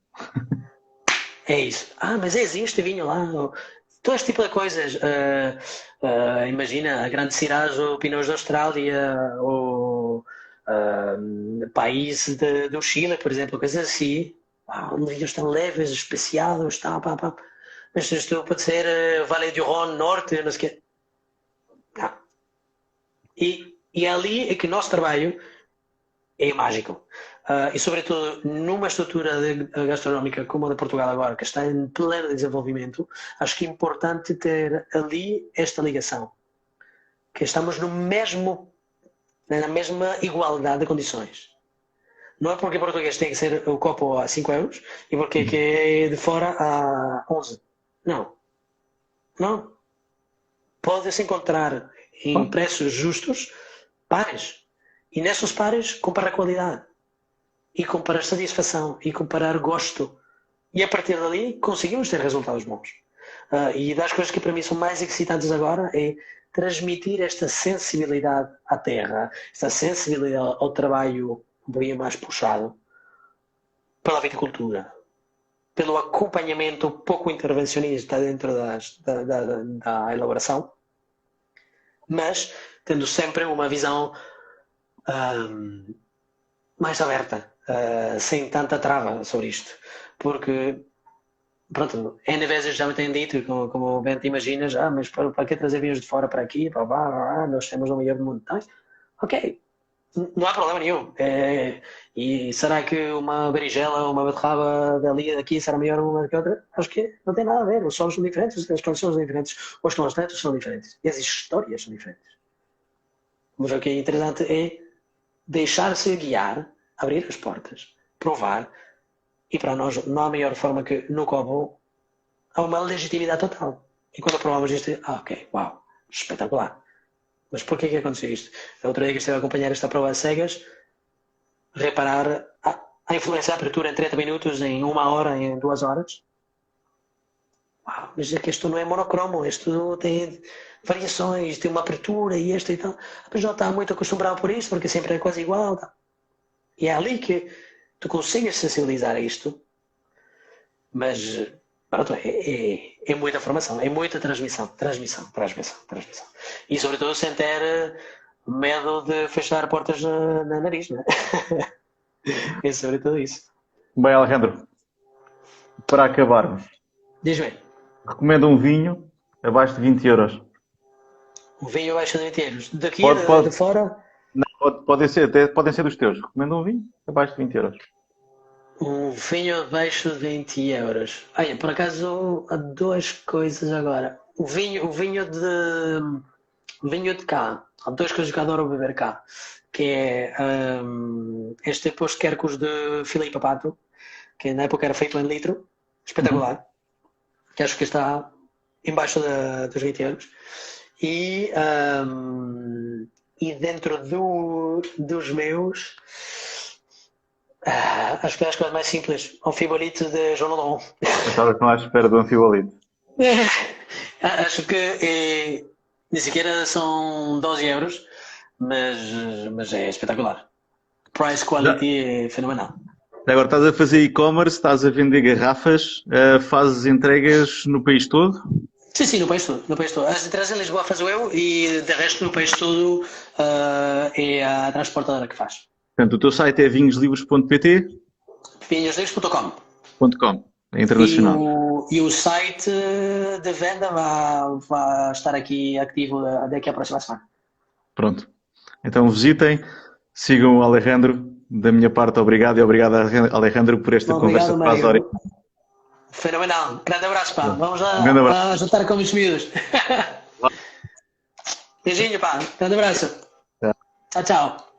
É isso. Mas existe vinho lá. Todo este tipo de coisas. Imagina, a Grande Syrah ou Pinot da Austrália, ou país do Chile, por exemplo, coisas assim. Vinhos tão leves, especiados, pá. Mas isto pode ser Vale do Rhône Norte, não sei o quê. Não. E ali é que o nosso trabalho é mágico. E sobretudo numa estrutura gastronómica como a de Portugal agora, que está em pleno desenvolvimento, acho que é importante ter ali esta ligação. Que estamos na mesma igualdade de condições. Não é porque português tem que ser o copo a 5 euros e porque que é de fora a 11. Não. Pode-se encontrar em preços justos pares. E nesses pares comparar qualidade. E comparar satisfação. E comparar gosto. E a partir dali conseguimos ter resultados bons. E das coisas que para mim são mais excitantes agora é transmitir esta sensibilidade à terra, esta sensibilidade ao trabalho um pouquinho mais puxado pela viticultura, pelo acompanhamento pouco intervencionista dentro da elaboração, mas tendo sempre uma visão mais aberta, sem tanta trava sobre isto, porque pronto, N vezes já me têm dito, como bem te imaginas, mas para que trazer vinhos de fora para aqui, nós temos o melhor do mundo. Ok, não há problema nenhum. E será que uma berinjela ou uma beterraba daqui será melhor uma que outra? Acho que não tem nada a ver. Os solos são diferentes, as condições são diferentes, os constantes são diferentes e as histórias são diferentes. Mas o que é interessante é deixar-se guiar abrir as portas, provar, e para nós não há melhor forma que no Kobo há uma legitimidade total. E quando provamos isto, ok, uau, espetacular. Mas porquê que aconteceu isto? A outra dia que estive a acompanhar esta prova a cegas, reparar a influência da abertura em 30 minutos, em 1 hora, em 2 horas. Uau, mas é que isto não é monocromo, isto tem variações, tem uma abertura e esta e tal. Mas já está muito acostumado por isso, porque sempre é quase igual. Tá? E é ali que tu consegues sensibilizar isto, mas pronto, é muita formação, é muita transmissão. E sobretudo sem ter medo de fechar portas na nariz, não é? É sobretudo isso. Bem, Alejandro, para acabarmos, Diz-me, recomendo um vinho abaixo de 20 euros. um vinho abaixo de 20 euros. Daqui, Pode. de fora, Podem ser dos teus. Recomendo um vinho abaixo de 20 euros. um vinho abaixo de 20 euros. Olha, por acaso há duas coisas agora. O vinho de cá. Há duas coisas que eu adoro beber cá. Que é este posto Quercus de Filipe Pato, que na época era feito em litro. Espetacular. Que acho que está embaixo dos 20 euros. E dentro dos meus, acho que é as coisas mais simples. O Fibolito de João Lodon. Eu estava com à espera de um fibolito. Acho que nem sequer são 12 euros, mas é espetacular. Price quality é fenomenal. Agora estás a fazer e-commerce, estás a vender garrafas, fazes entregas no país todo? Sim, no país todo. As entregas em Lisboa faço eu e de resto no país todo é a transportadora que faz. Portanto, o teu site é vinhoslivres.pt? vinhoslivres.com. É internacional. E o site de venda vai estar aqui ativo daqui à próxima semana. Pronto. Então visitem, sigam o Alejandro. Da minha parte, obrigado e obrigado, Alejandro, por esta conversa de quase hora. Fenomenal. Grande abraço, pá. Vamos Grande abraço. a jantar com os miúdos. Beijinho, pá. Grande abraço. Tchau, tchau.